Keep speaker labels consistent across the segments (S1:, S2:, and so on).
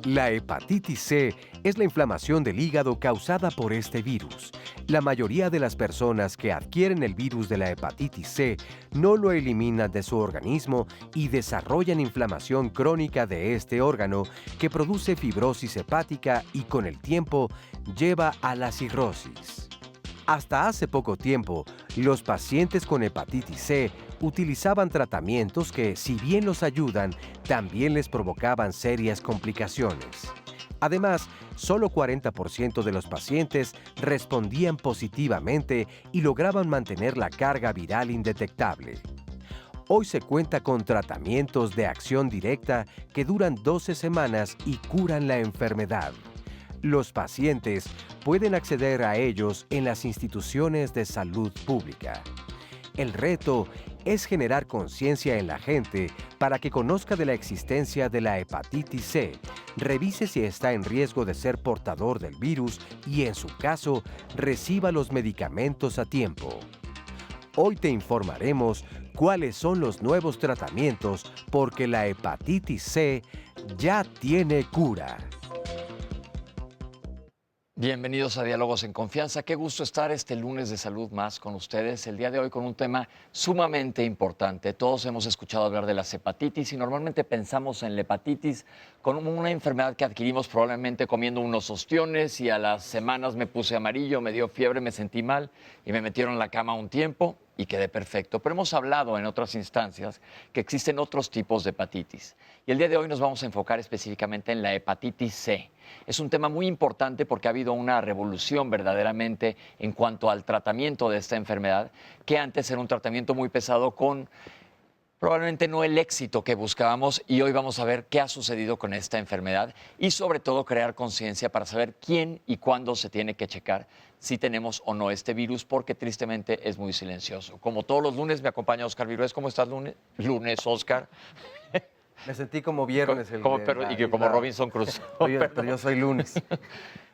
S1: La hepatitis C es la inflamación del hígado causada por este virus. La mayoría de las personas que adquieren el virus de la hepatitis C no lo eliminan de su organismo y desarrollan inflamación crónica de este órgano que produce fibrosis hepática y con el tiempo lleva a la cirrosis. Hasta hace poco tiempo, los pacientes con hepatitis C utilizaban tratamientos que, si bien los ayudan, también les provocaban serias complicaciones. Además, solo 40% de los pacientes respondían positivamente y lograban mantener la carga viral indetectable. Hoy se cuenta con tratamientos de acción directa que duran 12 semanas y curan la enfermedad. Los pacientes pueden acceder a ellos en las instituciones de salud pública. El reto es generar conciencia en la gente para que conozca de la existencia de la hepatitis C, revise si está en riesgo de ser portador del virus y, en su caso, reciba los medicamentos a tiempo. Hoy te informaremos cuáles son los nuevos tratamientos porque la hepatitis C ya tiene cura.
S2: Bienvenidos a Diálogos en Confianza. Qué gusto estar este lunes de salud más con ustedes. El día de hoy con un tema sumamente importante. Todos hemos escuchado hablar de las hepatitis y normalmente pensamos en la hepatitis como una enfermedad que adquirimos probablemente comiendo unos ostiones y a las semanas me puse amarillo, me dio fiebre, me sentí mal y me metieron en la cama un tiempo y quedé perfecto. Pero hemos hablado en otras instancias que existen otros tipos de hepatitis. Y el día de hoy nos vamos a enfocar específicamente en la hepatitis C. Es un tema muy importante porque ha habido una revolución verdaderamente en cuanto al tratamiento de esta enfermedad, que antes era un tratamiento muy pesado con probablemente no el éxito que buscábamos, y hoy vamos a ver qué ha sucedido con esta enfermedad y sobre todo crear conciencia para saber quién y cuándo se tiene que checar si tenemos o no este virus, porque tristemente es muy silencioso. Como todos los lunes me acompaña Oscar Virués. ¿Cómo estás lunes, Oscar?
S3: Me sentí como viernes.
S2: Como Robinson Crusoe.
S3: Pero yo soy lunes.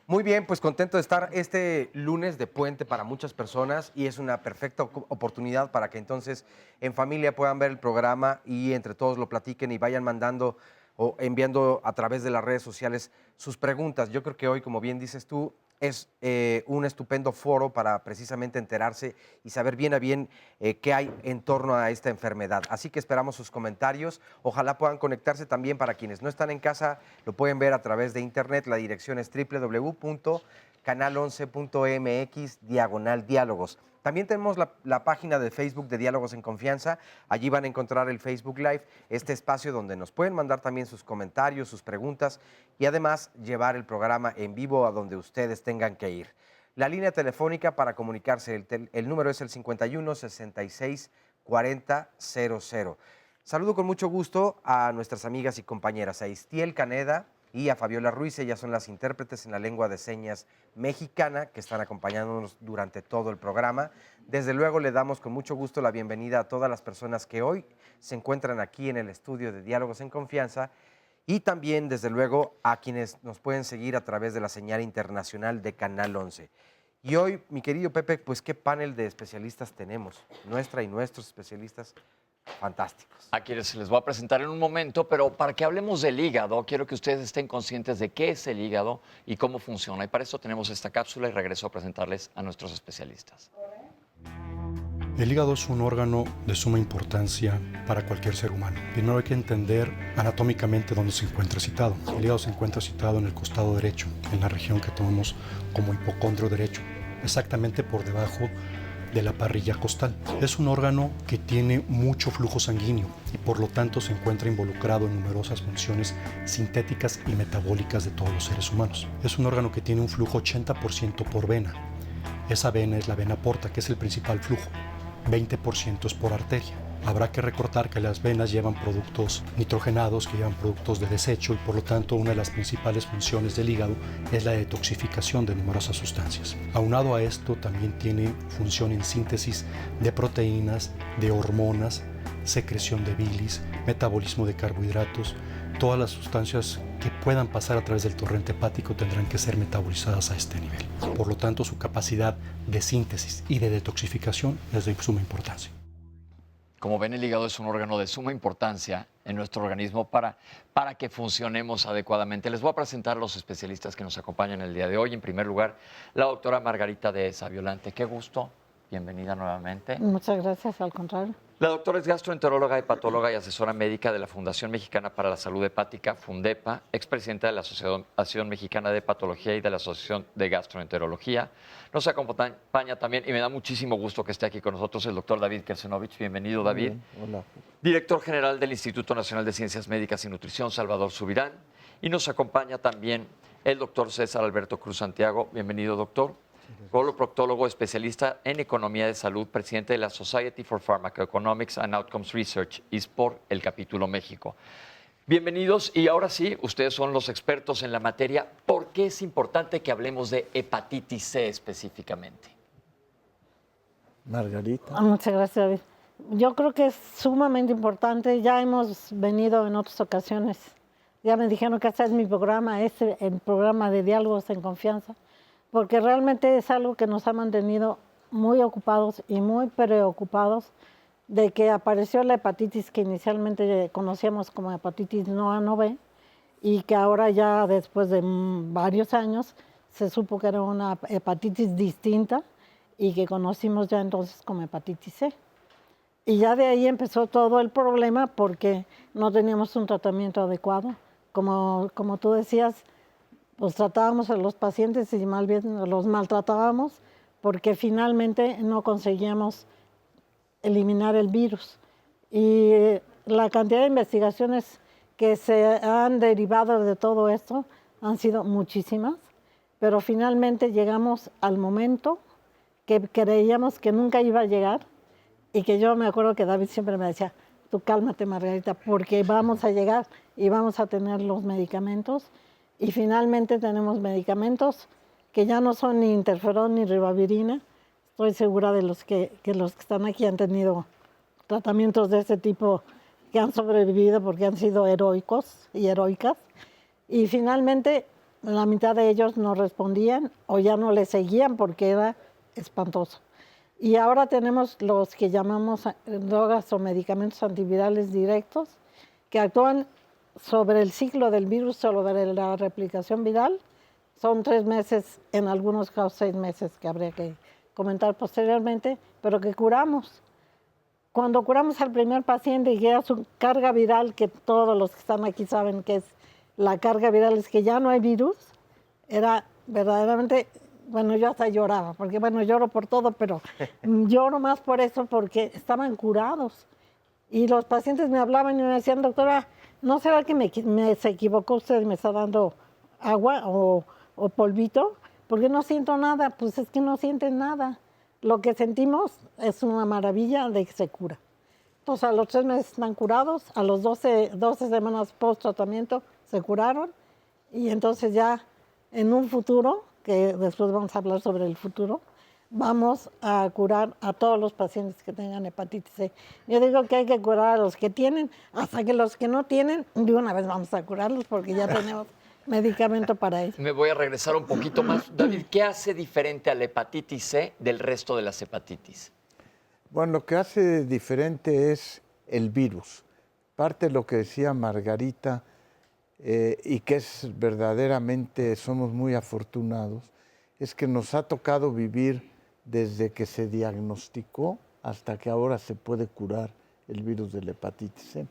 S3: Muy bien, pues contento de estar este lunes de puente para muchas personas y es una perfecta oportunidad para que entonces en familia puedan ver el programa y entre todos lo platiquen y vayan mandando o enviando a través de las redes sociales sus preguntas. Yo creo que hoy, como bien dices tú, es un estupendo foro para precisamente enterarse y saber bien a bien qué hay en torno a esta enfermedad. Así que esperamos sus comentarios. Ojalá puedan conectarse también para quienes no están en casa. Lo pueden ver a través de internet. La dirección es www.canal11.mx/diálogos. También tenemos la página de Facebook de Diálogos en Confianza. Allí van a encontrar el Facebook Live, este espacio donde nos pueden mandar también sus comentarios, sus preguntas y además llevar el programa en vivo a donde ustedes tengan que ir. La línea telefónica para comunicarse, el número es el 51 66 40 00. Saludo con mucho gusto a nuestras amigas y compañeras, a Istiel Caneda y a Fabiola Ruiz. Ellas son las intérpretes en la lengua de señas mexicana que están acompañándonos durante todo el programa. Desde luego le damos con mucho gusto la bienvenida a todas las personas que hoy se encuentran aquí en el estudio de Diálogos en Confianza y también, desde luego, a quienes nos pueden seguir a través de la señal internacional de Canal 11. Y hoy, mi querido Pepe, pues qué panel de especialistas tenemos, nuestra y nuestros especialistas fantásticos.
S2: A quienes les voy a presentar en un momento, pero para que hablemos del hígado, quiero que ustedes estén conscientes de qué es el hígado y cómo funciona. Y para eso tenemos esta cápsula y regreso a presentarles a nuestros especialistas.
S4: El hígado es un órgano de suma importancia para cualquier ser humano. Primero hay que entender anatómicamente dónde se encuentra situado. El hígado se encuentra situado en el costado derecho, en la región que tomamos como hipocondrio derecho, exactamente por debajo de la parrilla costal. Es un órgano que tiene mucho flujo sanguíneo y por lo tanto se encuentra involucrado en numerosas funciones sintéticas y metabólicas de todos los seres humanos. Es un órgano que tiene un flujo 80% por vena. Esa vena es la vena porta, que es el principal flujo. 20% es por arteria. Habrá que recordar que las venas llevan productos nitrogenados, que llevan productos de desecho, y por lo tanto una de las principales funciones del hígado es la detoxificación de numerosas sustancias. Aunado a esto, también tiene función en síntesis de proteínas, de hormonas, secreción de bilis, metabolismo de carbohidratos. Todas las sustancias que puedan pasar a través del torrente hepático tendrán que ser metabolizadas a este nivel. Por lo tanto, su capacidad de síntesis y de detoxificación es de suma importancia.
S2: Como ven, el hígado es un órgano de suma importancia en nuestro organismo para que funcionemos adecuadamente. Les voy a presentar a los especialistas que nos acompañan el día de hoy. En primer lugar, la doctora Margarita Dehesa Violante. Qué gusto. Bienvenida nuevamente.
S5: Muchas gracias, al contrario.
S2: La doctora es gastroenteróloga, hepatóloga y asesora médica de la Fundación Mexicana para la Salud Hepática, FUNDEPA, expresidenta de la Asociación Mexicana de Hepatología y de la Asociación de Gastroenterología. Nos acompaña también, y me da muchísimo gusto que esté aquí con nosotros, el doctor David Kersenovich. Bienvenido, David.
S3: Hola.
S2: Director general del Instituto Nacional de Ciencias Médicas y Nutrición, Salvador Subirán. Y nos acompaña también el doctor César Alberto Cruz Santiago. Bienvenido, doctor. Coloproctólogo, especialista en economía de salud, presidente de la Society for Pharmacoeconomics and Outcomes Research, ISPOR, el capítulo México. Bienvenidos, y ahora sí, ustedes son los expertos en la materia. ¿Por qué es importante que hablemos de hepatitis C específicamente?
S3: Margarita.
S5: Muchas gracias, David. Yo creo que es sumamente importante. Ya hemos venido en otras ocasiones. Ya me dijeron que este es mi programa, el programa de diálogos en confianza, porque realmente es algo que nos ha mantenido muy ocupados y muy preocupados de que apareció la hepatitis que inicialmente conocíamos como hepatitis no A, no B, y que ahora ya después de varios años se supo que era una hepatitis distinta y que conocimos ya entonces como hepatitis C. Y ya de ahí empezó todo el problema porque no teníamos un tratamiento adecuado. Como tú decías, pues tratábamos a los pacientes y más bien los maltratábamos porque finalmente no conseguíamos eliminar el virus. Y la cantidad de investigaciones que se han derivado de todo esto han sido muchísimas, pero finalmente llegamos al momento que creíamos que nunca iba a llegar y que yo me acuerdo que David siempre me decía, tú cálmate, Margarita, porque vamos a llegar y vamos a tener los medicamentos. Y finalmente tenemos medicamentos que ya no son ni interferón ni ribavirina. Estoy segura de los que están aquí han tenido tratamientos de este tipo que han sobrevivido porque han sido heroicos y heroicas. Y finalmente la mitad de ellos no respondían o ya no le seguían porque era espantoso. Y ahora tenemos los que llamamos drogas o medicamentos antivirales directos que actúan sobre el ciclo del virus, sobre la replicación viral. Son 3 meses, en algunos casos 6 meses, que habría que comentar posteriormente, pero que curamos. Cuando curamos al primer paciente y era su carga viral, que todos los que están aquí saben que es la carga viral, es que ya no hay virus, era verdaderamente, bueno, yo hasta lloraba, porque bueno, lloro por todo, pero lloro más por eso, porque estaban curados. Y los pacientes me hablaban y me decían, doctora, ¿no será que se equivocó usted y me está dando agua o polvito? Porque no siento nada. Pues es que no sienten nada. Lo que sentimos es una maravilla de que se cura. Entonces, a los 3 meses están curados, a los 12 semanas post tratamiento se curaron, y entonces ya en un futuro, que después vamos a hablar sobre el futuro, vamos a curar a todos los pacientes que tengan hepatitis C. Yo digo que hay que curar a los que tienen, hasta que los que no tienen, de una vez vamos a curarlos porque ya tenemos medicamento para ello.
S2: Me voy a regresar un poquito más. David, ¿qué hace diferente a la hepatitis C del resto de las hepatitis?
S6: Bueno, lo que hace diferente es el virus. Parte de lo que decía Margarita, y que es verdaderamente, somos muy afortunados, es que nos ha tocado vivir desde que se diagnosticó hasta que ahora se puede curar el virus de la hepatitis C.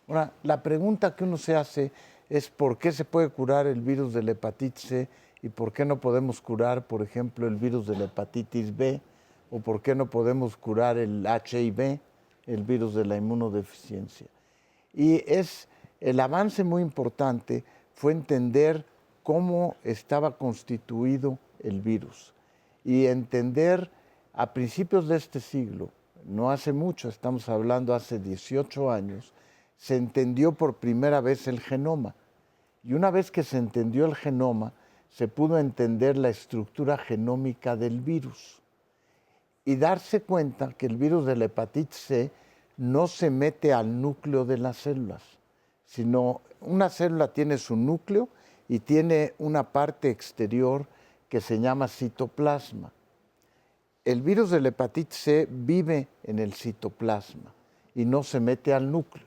S6: Ahora, la pregunta que uno se hace es ¿por qué se puede curar el virus de la hepatitis C y por qué no podemos curar, por ejemplo, el virus de la hepatitis B o por qué no podemos curar el HIV, el virus de la inmunodeficiencia? Y el avance muy importante fue entender cómo estaba constituido el virus y entender a principios de este siglo, no hace mucho, estamos hablando hace 18 años, se entendió por primera vez el genoma. Y una vez que se entendió el genoma, se pudo entender la estructura genómica del virus y darse cuenta que el virus de la hepatitis C no se mete al núcleo de las células, sino una célula tiene su núcleo y tiene una parte exterior que se llama citoplasma. El virus de la hepatitis C vive en el citoplasma y no se mete al núcleo.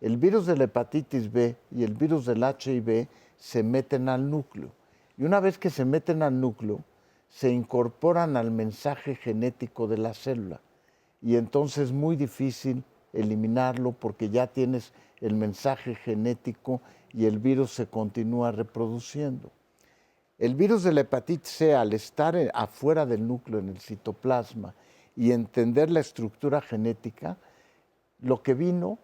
S6: El virus de la hepatitis B y el virus del HIV se meten al núcleo. Y una vez que se meten al núcleo, se incorporan al mensaje genético de la célula. Y entonces es muy difícil eliminarlo porque ya tienes el mensaje genético y el virus se continúa reproduciendo. El virus de la hepatitis C, al estar afuera del núcleo, en el citoplasma, y entender la estructura genética, lo que vino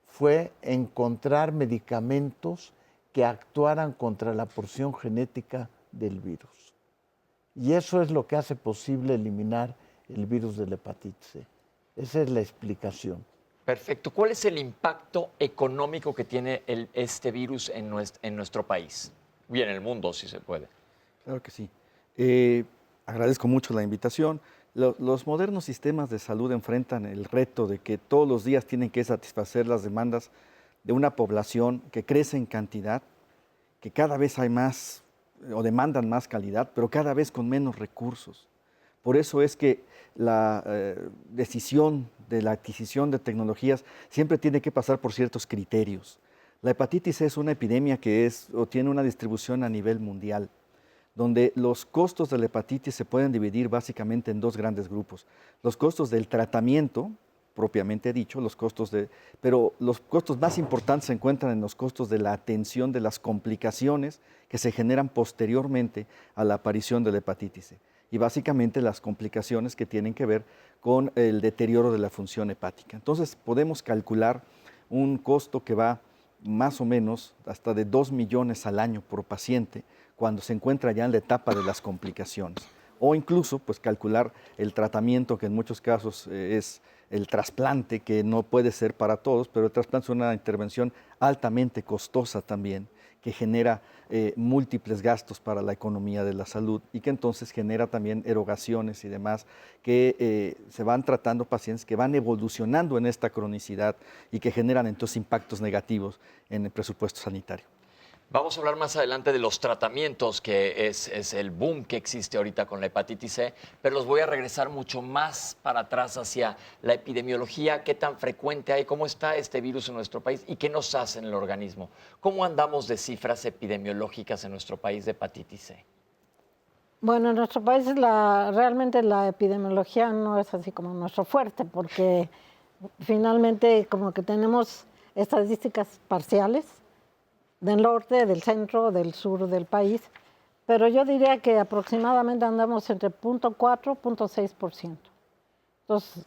S6: fue encontrar medicamentos que actuaran contra la porción genética del virus. Y eso es lo que hace posible eliminar el virus de la hepatitis C. Esa es la explicación.
S2: Perfecto. ¿Cuál es el impacto económico que tiene este virus en nuestro país? Y en el mundo, si se puede.
S7: Claro que sí. Agradezco mucho la invitación. Los modernos sistemas de salud enfrentan el reto de que todos los días tienen que satisfacer las demandas de una población que crece en cantidad, que cada vez hay más o demandan más calidad, pero cada vez con menos recursos. Por eso es que la decisión de la adquisición de tecnologías siempre tiene que pasar por ciertos criterios. La hepatitis C es una epidemia que tiene una distribución a nivel mundial, donde los costos de la hepatitis se pueden dividir básicamente en dos grandes grupos. Los costos del tratamiento, propiamente dicho, pero los costos más importantes se encuentran en los costos de la atención de las complicaciones que se generan posteriormente a la aparición de la hepatitis C. Y básicamente las complicaciones que tienen que ver con el deterioro de la función hepática. Entonces podemos calcular un costo que va más o menos hasta de 2 millones al año por paciente cuando se encuentra ya en la etapa de las complicaciones. O incluso pues calcular el tratamiento, que en muchos casos es el trasplante, que no puede ser para todos, pero el trasplante es una intervención altamente costosa también, que genera múltiples gastos para la economía de la salud y que entonces genera también erogaciones y demás, que se van tratando pacientes que van evolucionando en esta cronicidad y que generan entonces impactos negativos en el presupuesto sanitario.
S2: Vamos a hablar más adelante de los tratamientos, que es el boom que existe ahorita con la hepatitis C, pero los voy a regresar mucho más para atrás hacia la epidemiología, qué tan frecuente hay, cómo está este virus en nuestro país y qué nos hace en el organismo. ¿Cómo andamos de cifras epidemiológicas en nuestro país de hepatitis C?
S5: Bueno, en nuestro país realmente la epidemiología no es así como nuestro fuerte, porque finalmente como que tenemos estadísticas parciales del norte, del centro, del sur del país, pero yo diría que aproximadamente andamos entre 0.4 y 0.6%. Entonces,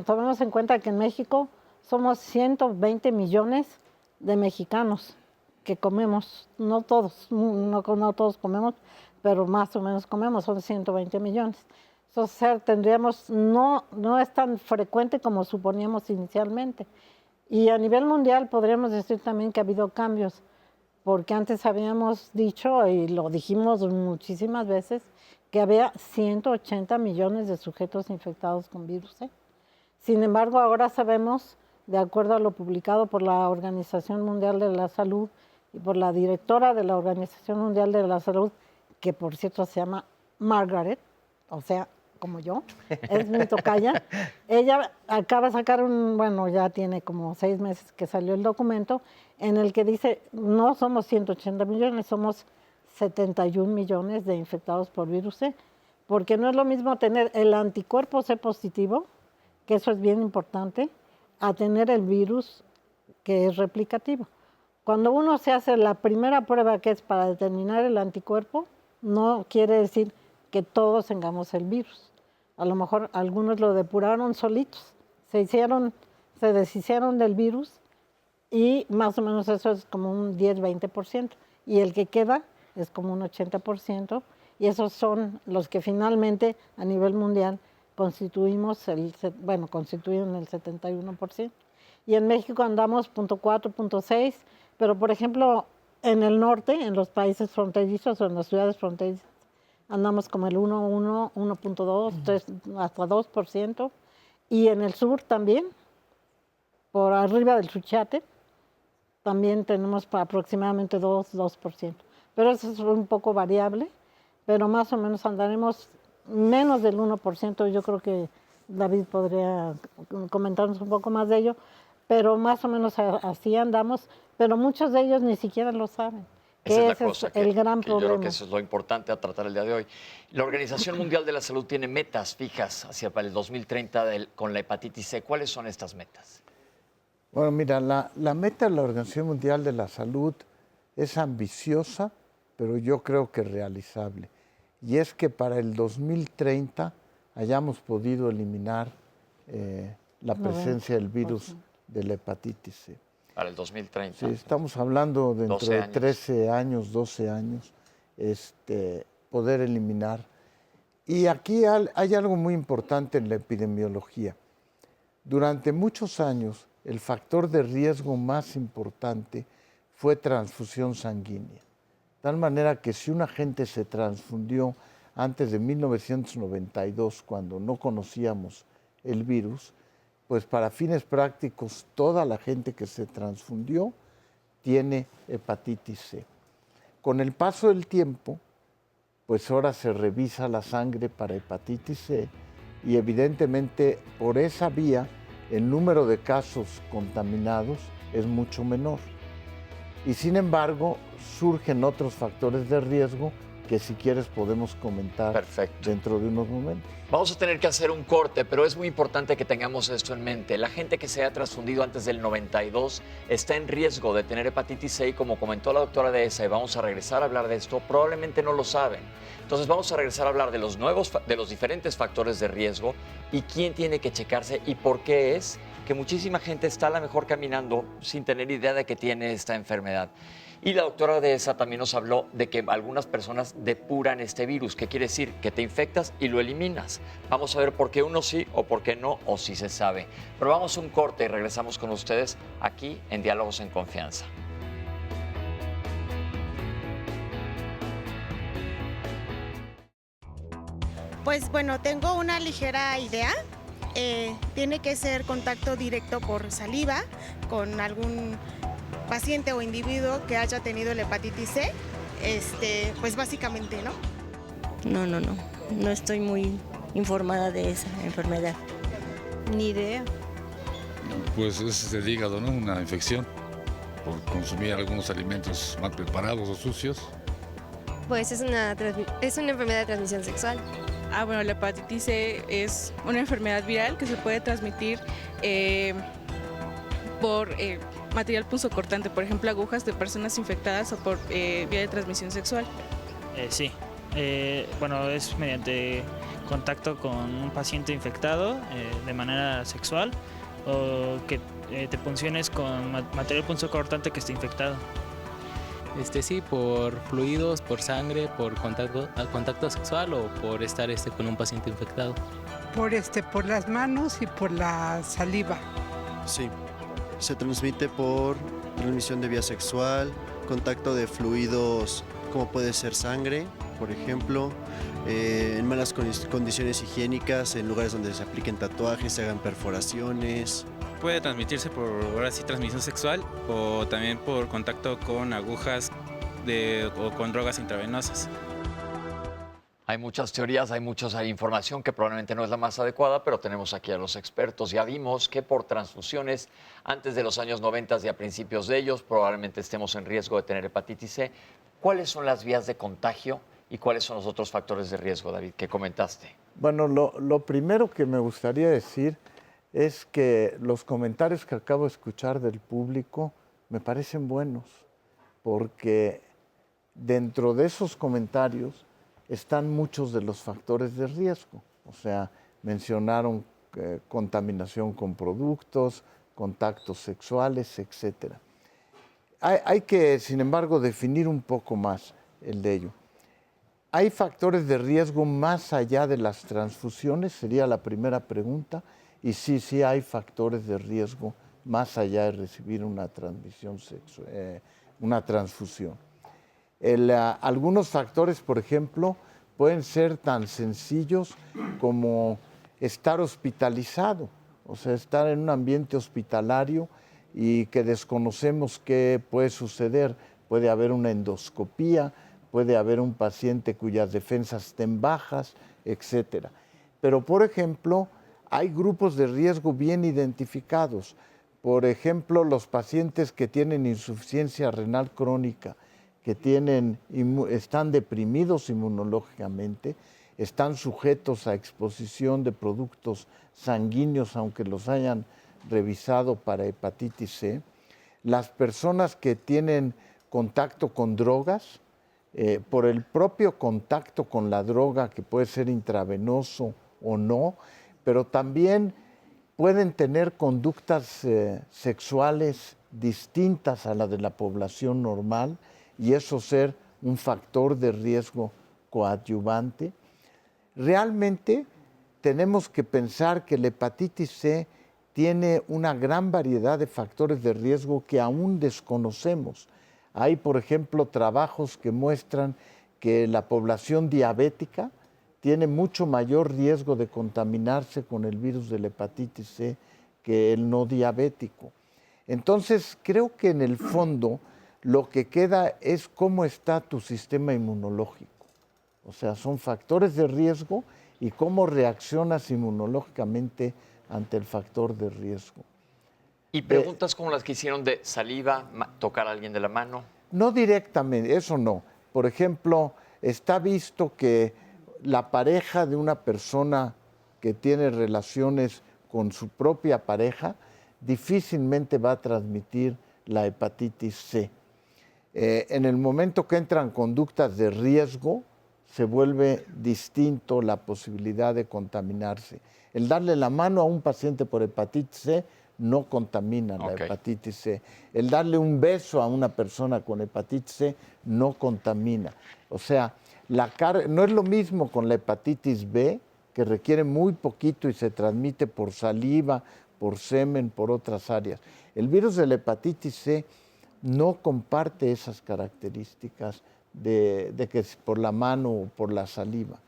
S5: tomemos en cuenta que en México somos 120 millones de mexicanos que comemos, no todos comemos, pero más o menos comemos, son 120 millones. Entonces, tendríamos, no es tan frecuente como suponíamos inicialmente. Y a nivel mundial podríamos decir también que ha habido cambios, porque antes habíamos dicho, y lo dijimos muchísimas veces, que había 180 millones de sujetos infectados con virus C. Sin embargo, ahora sabemos, de acuerdo a lo publicado por la Organización Mundial de la Salud y por la directora de la Organización Mundial de la Salud, que por cierto se llama Margaret, o sea, como yo, es mi tocaya. Ella acaba de sacar ya tiene como 6 meses que salió el documento, en el que dice, no somos 180 millones, somos 71 millones de infectados por virus C, porque no es lo mismo tener el anticuerpo C positivo, que eso es bien importante, a tener el virus que es replicativo. Cuando uno se hace la primera prueba, que es para determinar el anticuerpo, no quiere decir que todos tengamos el virus. A lo mejor algunos lo depuraron solitos, se deshicieron del virus y más o menos eso es como un 10-20%. Y el que queda es como un 80%, y esos son los que finalmente a nivel mundial constituyen el 71%. Y en México andamos 0.4, 0.6, pero por ejemplo, en el norte, en los países fronterizos o en las ciudades fronterizas, andamos como el 1.1, 1.2, 3, hasta 2%. Y en el sur también, por arriba del Suchiate, también tenemos aproximadamente 2%. Pero eso es un poco variable, pero más o menos andaremos menos del 1%. Yo creo que David podría comentarnos un poco más de ello, pero más o menos así andamos, pero muchos de ellos ni siquiera lo saben.
S2: Esa es la cosa,
S5: el gran problema.
S2: Yo creo que eso es lo importante a tratar el día de hoy. La Organización Mundial de la Salud tiene metas fijas hacia el 2030 con la hepatitis C. ¿Cuáles son estas metas?
S6: Bueno, mira, la meta de la Organización Mundial de la Salud es ambiciosa, pero yo creo que realizable. Y es que para el 2030 hayamos podido eliminar la presencia del virus de la hepatitis C.
S2: Para el 2030.
S6: Sí, estamos hablando dentro de 13 años, 12 años, poder eliminar. Y aquí hay algo muy importante en la epidemiología. Durante muchos años, el factor de riesgo más importante fue transfusión sanguínea. De tal manera que si una gente se transfundió antes de 1992, cuando no conocíamos el virus, pues para fines prácticos toda la gente que se transfundió tiene hepatitis C. Con el paso del tiempo, pues ahora se revisa la sangre para hepatitis C y evidentemente por esa vía el número de casos contaminados es mucho menor. Y sin embargo, surgen otros factores de riesgo que si quieres podemos comentar dentro de unos momentos.
S2: Vamos a tener que hacer un corte, pero es muy importante que tengamos esto en mente. La gente que se ha transfundido antes del 92 está en riesgo de tener hepatitis C y como comentó la doctora Dehesa, y vamos a regresar a hablar de esto, probablemente no lo saben. Entonces vamos a regresar a hablar de los diferentes factores de riesgo y quién tiene que checarse y por qué es que muchísima gente está a lo mejor caminando sin tener idea de que tiene esta enfermedad. Y la doctora Dehesa también nos habló de que algunas personas depuran este virus, que quiere decir que te infectas y lo eliminas. Vamos a ver por qué uno sí o por qué no, o si se sabe. Pero vamos a un corte y regresamos con ustedes aquí en Diálogos en Confianza.
S8: Pues bueno, tengo una ligera idea. Tiene que ser contacto directo por saliva con algún paciente o individuo que haya tenido la hepatitis C, pues básicamente, ¿no?
S9: No estoy muy informada de esa enfermedad.
S10: Ni idea.
S11: Pues es del hígado, ¿no? Una infección por consumir algunos alimentos mal preparados o sucios.
S10: Pues es una enfermedad de transmisión sexual.
S12: Bueno, la hepatitis C es una enfermedad viral que se puede transmitir por material punzocortante, por ejemplo, agujas de personas infectadas o por vía de transmisión sexual.
S13: Sí, bueno, es mediante contacto con un paciente infectado de manera sexual o que te punciones con material punzocortante que esté infectado.
S14: Sí, por fluidos, por sangre, por contacto sexual o por estar con un paciente infectado.
S15: Por las manos y por la saliva.
S16: Sí, se transmite por transmisión de vía sexual, contacto de fluidos como puede ser sangre, por ejemplo, en malas condiciones higiénicas, en lugares donde se apliquen tatuajes, se hagan perforaciones.
S17: Puede transmitirse por, ahora sí, transmisión sexual o también por contacto con agujas o con drogas intravenosas.
S2: Hay muchas teorías, hay mucha información que probablemente no es la más adecuada, pero tenemos aquí a los expertos. Ya vimos que por transfusiones antes de los años 90 y a principios de ellos probablemente estemos en riesgo de tener hepatitis C. ¿Cuáles son las vías de contagio y cuáles son los otros factores de riesgo, David, que comentaste?
S6: Bueno, lo primero que me gustaría decir es que los comentarios que acabo de escuchar del público me parecen buenos, porque dentro de esos comentarios están muchos de los factores de riesgo. O sea, mencionaron contaminación con productos, contactos sexuales, etc. Hay que, sin embargo, definir un poco más el de ello. ¿Hay factores de riesgo más allá de las transfusiones? Sería la primera pregunta. Y sí, sí hay factores de riesgo más allá de recibir una transfusión. Algunos factores, por ejemplo, pueden ser tan sencillos como estar hospitalizado, o sea, estar en un ambiente hospitalario y que desconocemos qué puede suceder. Puede haber una endoscopía, puede haber un paciente cuyas defensas estén bajas, etc. Pero, por ejemplo, hay grupos de riesgo bien identificados. Por ejemplo, los pacientes que tienen insuficiencia renal crónica, que están deprimidos inmunológicamente, están sujetos a exposición de productos sanguíneos, aunque los hayan revisado para hepatitis C. Las personas que tienen contacto con drogas, por el propio contacto con la droga, que puede ser intravenoso o no, pero también pueden tener conductas sexuales distintas a la de la población normal, y eso ser un factor de riesgo coadyuvante. Realmente tenemos que pensar que la hepatitis C tiene una gran variedad de factores de riesgo que aún desconocemos. Hay, por ejemplo, trabajos que muestran que la población diabética tiene mucho mayor riesgo de contaminarse con el virus de la hepatitis C que el no diabético. Entonces, creo que en el fondo lo que queda es cómo está tu sistema inmunológico. O sea, son factores de riesgo y cómo reaccionas inmunológicamente ante el factor de riesgo.
S2: ¿Y preguntas como las que hicieron de saliva, tocar a alguien de la mano?
S6: No directamente, eso no. Por ejemplo, está visto que la pareja de una persona que tiene relaciones con su propia pareja difícilmente va a transmitir la hepatitis C. En el momento que entran conductas de riesgo, se vuelve distinto la posibilidad de contaminarse. El darle la mano a un paciente por hepatitis C no contamina la hepatitis C. El darle un beso a una persona con hepatitis C no contamina. O sea, no es lo mismo con la hepatitis B, que requiere muy poquito y se transmite por saliva, por semen, por otras áreas. El virus de la hepatitis C no comparte esas características de que es por la mano o por la saliva.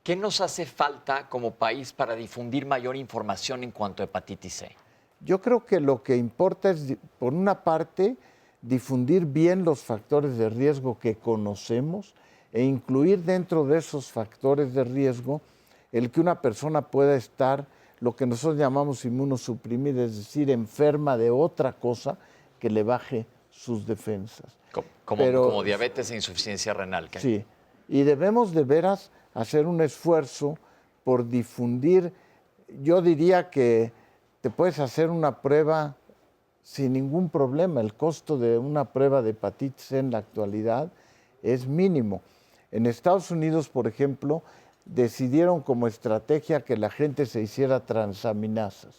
S2: ¿Qué nos hace falta como país para difundir mayor información en cuanto a hepatitis C?
S6: Yo creo que lo que importa es, por una parte, difundir bien los factores de riesgo que conocemos e incluir dentro de esos factores de riesgo el que una persona pueda estar, lo que nosotros llamamos inmunosuprimida, es decir, enferma de otra cosa que le baje sus defensas.
S2: Como diabetes e insuficiencia renal.
S6: Sí, y debemos de veras hacer un esfuerzo por difundir. Yo diría que te puedes hacer una prueba sin ningún problema. El costo de una prueba de hepatitis C en la actualidad es mínimo. En Estados Unidos, por ejemplo, decidieron como estrategia que la gente se hiciera transaminasas.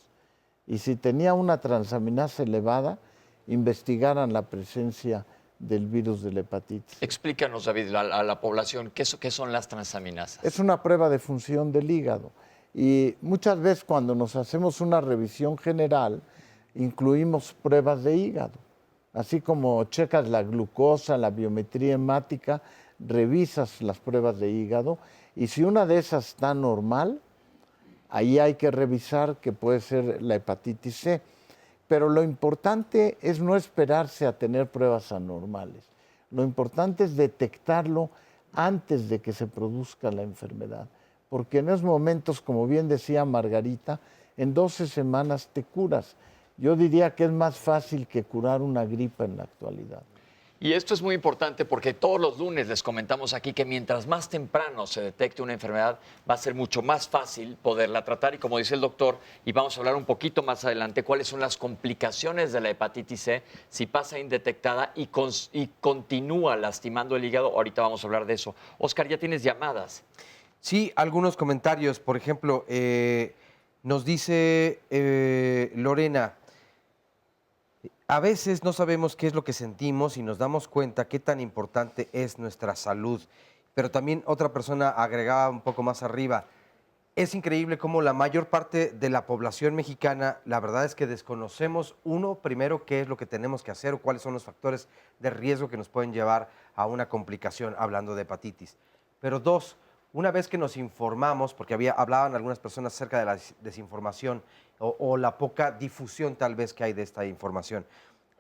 S6: Y si tenía una transaminasa elevada, investigaran la presencia del virus de la hepatitis.
S2: Explícanos, David, a la población, ¿qué son las transaminasas?
S6: Es una prueba de función del hígado. Y muchas veces cuando nos hacemos una revisión general, incluimos pruebas de hígado. Así como checas la glucosa, la biometría hemática, revisas las pruebas de hígado. Y si una de esas está normal, ahí hay que revisar que puede ser la hepatitis C. Pero lo importante es no esperarse a tener pruebas anormales. Lo importante es detectarlo antes de que se produzca la enfermedad. Porque en esos momentos, como bien decía Margarita, en 12 semanas te curas. Yo diría que es más fácil que curar una gripa en la actualidad.
S2: Y esto es muy importante porque todos los lunes les comentamos aquí que mientras más temprano se detecte una enfermedad, va a ser mucho más fácil poderla tratar. Y como dice el doctor, y vamos a hablar un poquito más adelante, cuáles son las complicaciones de la hepatitis C si pasa indetectada y continúa lastimando el hígado. Ahorita vamos a hablar de eso. Oscar, ya tienes llamadas.
S3: Sí, algunos comentarios. Por ejemplo, nos dice Lorena, a veces no sabemos qué es lo que sentimos y nos damos cuenta qué tan importante es nuestra salud. Pero también otra persona agregaba un poco más arriba, es increíble cómo la mayor parte de la población mexicana, la verdad es que desconocemos, primero, qué es lo que tenemos que hacer o cuáles son los factores de riesgo que nos pueden llevar a una complicación, hablando de hepatitis. Pero dos, una vez que nos informamos, porque hablaban algunas personas acerca de la desinformación o la poca difusión tal vez que hay de esta información.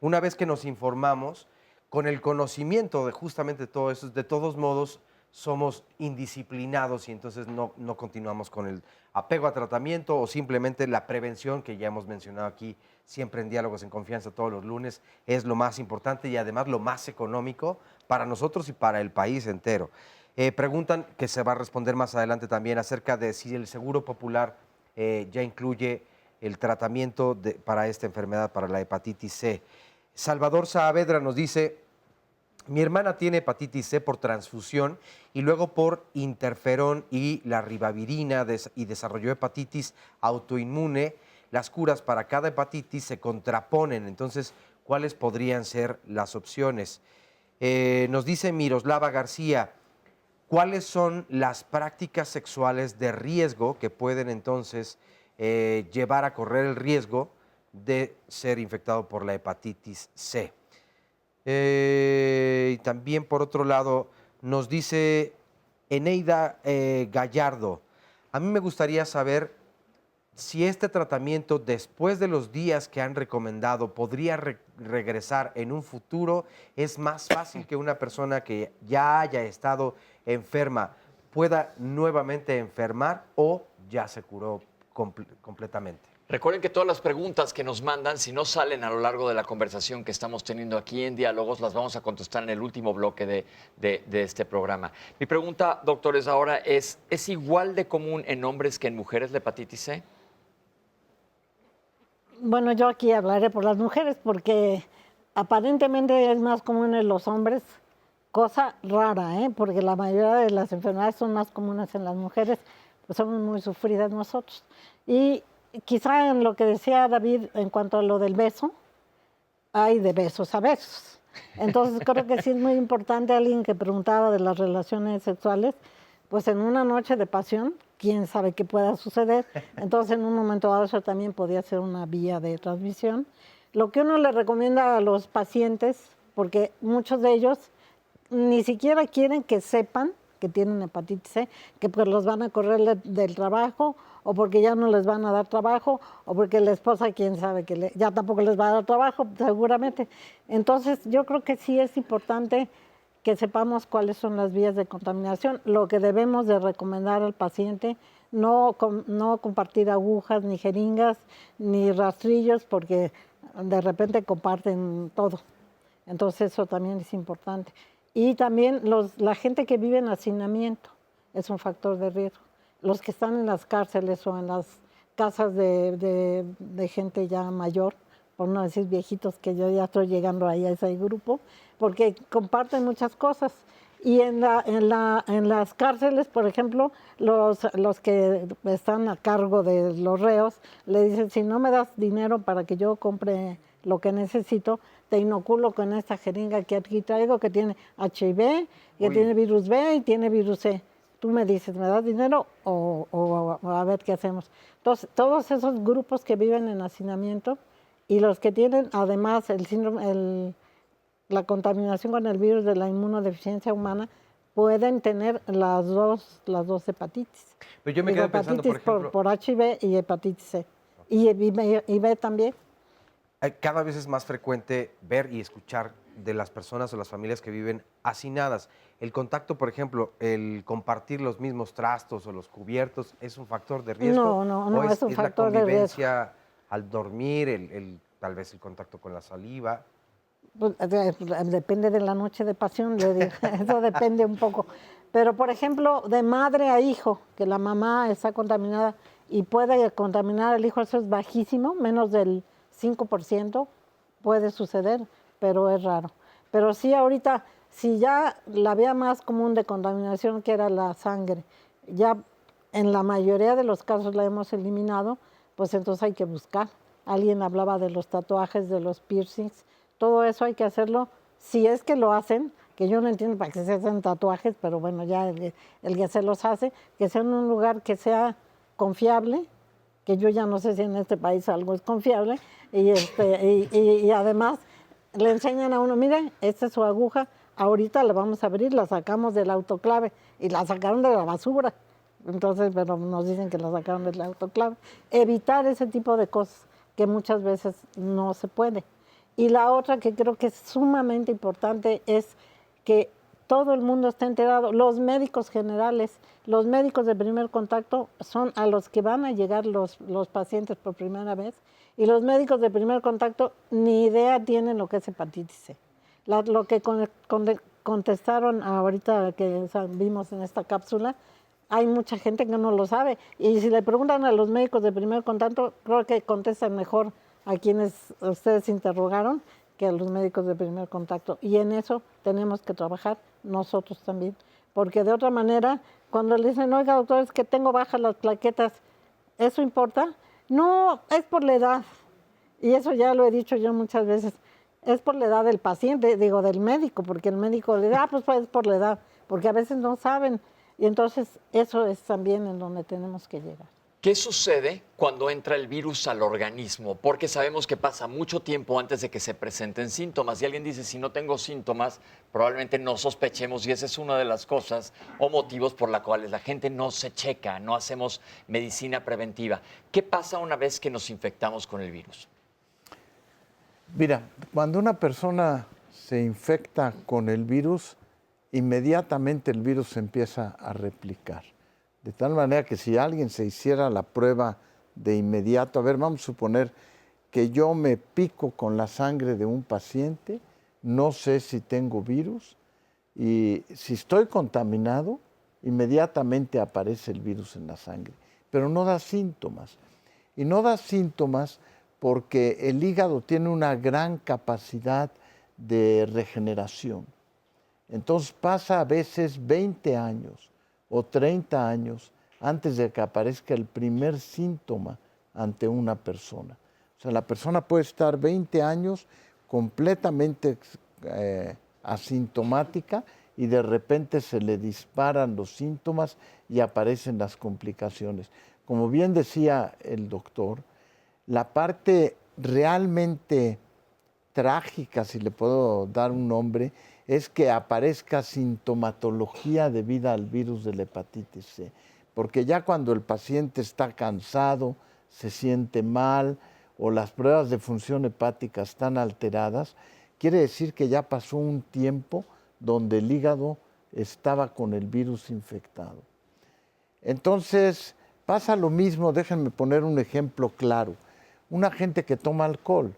S3: Una vez que nos informamos, con el conocimiento de justamente todo eso, de todos modos, somos indisciplinados y entonces no continuamos con el apego a tratamiento o simplemente la prevención que ya hemos mencionado aquí, siempre en Diálogos en Confianza todos los lunes, es lo más importante y además lo más económico para nosotros y para el país entero. Preguntan, que se va a responder más adelante también, acerca de si el Seguro Popular ya incluye el tratamiento para esta enfermedad, para la hepatitis C. Salvador Saavedra nos dice: mi hermana tiene hepatitis C por transfusión y luego por interferón y la ribavirina y desarrolló hepatitis autoinmune. Las curas para cada hepatitis se contraponen, entonces, ¿cuáles podrían ser las opciones? Nos dice Miroslava García, ¿cuáles son las prácticas sexuales de riesgo que pueden entonces llevar a correr el riesgo de ser infectado por la hepatitis C? Y también, por otro lado, nos dice Eneida Gallardo, a mí me gustaría saber si este tratamiento, después de los días que han recomendado, podría regresar en un futuro. ¿Es más fácil que una persona que ya haya estado enferma pueda nuevamente enfermar o ya se curó completamente?
S2: Recuerden que todas las preguntas que nos mandan, si no salen a lo largo de la conversación que estamos teniendo aquí en Diálogos, las vamos a contestar en el último bloque de este programa. Mi pregunta, doctores, ahora ¿es igual de común en hombres que en mujeres la hepatitis C?
S5: Bueno, yo aquí hablaré por las mujeres porque aparentemente es más común en los hombres, cosa rara, porque la mayoría de las enfermedades son más comunes en las mujeres, pues somos muy sufridas nosotros. Y quizá en lo que decía David en cuanto a lo del beso, hay de besos a besos. Entonces creo que sí es muy importante, alguien que preguntaba de las relaciones sexuales, pues en una noche de pasión, quién sabe qué pueda suceder. Entonces en un momento dado eso también podía ser una vía de transmisión. Lo que uno le recomienda a los pacientes, porque muchos de ellos ni siquiera quieren que sepan que tienen hepatitis C, que pues los van a correr del trabajo, o porque ya no les van a dar trabajo, o porque la esposa, quién sabe, que ya tampoco les va a dar trabajo, seguramente. Entonces, yo creo que sí es importante que sepamos cuáles son las vías de contaminación. Lo que debemos de recomendar al paciente, no compartir agujas, ni jeringas, ni rastrillos, porque de repente comparten todo. Entonces, eso también es importante. Y también la gente que vive en hacinamiento es un factor de riesgo. Los que están en las cárceles o en las casas de gente ya mayor, por no decir viejitos, que yo ya estoy llegando ahí a ese grupo, porque comparten muchas cosas. Y en las cárceles, por ejemplo, los que están a cargo de los reos le dicen: si no me das dinero para que yo compre lo que necesito, te inoculo con esta jeringa que aquí traigo, que tiene HIV, que tiene virus B y tiene virus C. Tú me dices, ¿me das dinero o a ver qué hacemos? Entonces, todos esos grupos que viven en hacinamiento y los que tienen además el síndrome, la contaminación con el virus de la inmunodeficiencia humana, pueden tener las dos hepatitis.
S3: Pero yo me quedé pensando, por ejemplo,
S5: por HIV y hepatitis C. Y B también.
S3: Cada vez es más frecuente ver y escuchar de las personas o las familias que viven hacinadas. El contacto, por ejemplo, el compartir los mismos trastos o los cubiertos, ¿es un factor de riesgo?
S5: No, es un factor de riesgo.
S3: ¿Es la convivencia al dormir, tal vez el contacto con la saliva?
S5: Pues, depende de la noche de pasión, le digo. Eso depende un poco. Pero, por ejemplo, de madre a hijo, que la mamá está contaminada y puede contaminar al hijo, eso es bajísimo, menos del 5% puede suceder, pero es raro. Pero sí, ahorita, si ya la vía más común de contaminación, que era la sangre, ya en la mayoría de los casos la hemos eliminado, pues entonces hay que buscar. Alguien hablaba de los tatuajes, de los piercings, todo eso hay que hacerlo, si es que lo hacen, que yo no entiendo para qué se hacen tatuajes, pero bueno, ya el que se los hace, que sea en un lugar que sea confiable, que yo ya no sé si en este país algo es confiable, y además le enseñan a uno, miren, esta es su aguja, ahorita la vamos a abrir, la sacamos del autoclave, y la sacaron de la basura. Entonces, pero nos dicen que la sacaron del autoclave. Evitar ese tipo de cosas que muchas veces no se puede. Y la otra que creo que es sumamente importante es que todo el mundo esté enterado. Los médicos generales, los médicos de primer contacto son a los que van a llegar los pacientes por primera vez. Y los médicos de primer contacto ni idea tienen lo que es hepatitis C. Lo que contestaron ahorita que vimos en esta cápsula, hay mucha gente que no lo sabe. Y si le preguntan a los médicos de primer contacto, creo que contestan mejor a quienes ustedes interrogaron que a los médicos de primer contacto. Y en eso tenemos que trabajar nosotros también. Porque de otra manera, cuando le dicen, oiga, doctor, es que tengo bajas las plaquetas, ¿eso importa? No, es por la edad. Y eso ya lo he dicho yo muchas veces. Es por la edad del paciente, digo, del médico, porque el médico le dice, pues es por la edad, porque a veces no saben. Y entonces eso es también en donde tenemos que llegar.
S2: ¿Qué sucede cuando entra el virus al organismo? Porque sabemos que pasa mucho tiempo antes de que se presenten síntomas. Y alguien dice, si no tengo síntomas, probablemente no sospechemos. Y esa es una de las cosas o motivos por los cuales la gente no se checa, no hacemos medicina preventiva. ¿Qué pasa una vez que nos infectamos con el virus?
S6: Mira, cuando una persona se infecta con el virus, inmediatamente el virus se empieza a replicar. De tal manera que si alguien se hiciera la prueba de inmediato, a ver, vamos a suponer que yo me pico con la sangre de un paciente, no sé si tengo virus, y si estoy contaminado, inmediatamente aparece el virus en la sangre, pero no da síntomas. Y no da síntomas porque el hígado tiene una gran capacidad de regeneración. Entonces pasa a veces 20 años o 30 años antes de que aparezca el primer síntoma ante una persona. O sea, la persona puede estar 20 años completamente asintomática y de repente se le disparan los síntomas y aparecen las complicaciones. Como bien decía el doctor, la parte realmente trágica, si le puedo dar un nombre, es que aparezca sintomatología debida al virus de la hepatitis C. Porque ya cuando el paciente está cansado, se siente mal o las pruebas de función hepática están alteradas, quiere decir que ya pasó un tiempo donde el hígado estaba con el virus infectado. Entonces, pasa lo mismo, déjenme poner un ejemplo claro. Una gente que toma alcohol.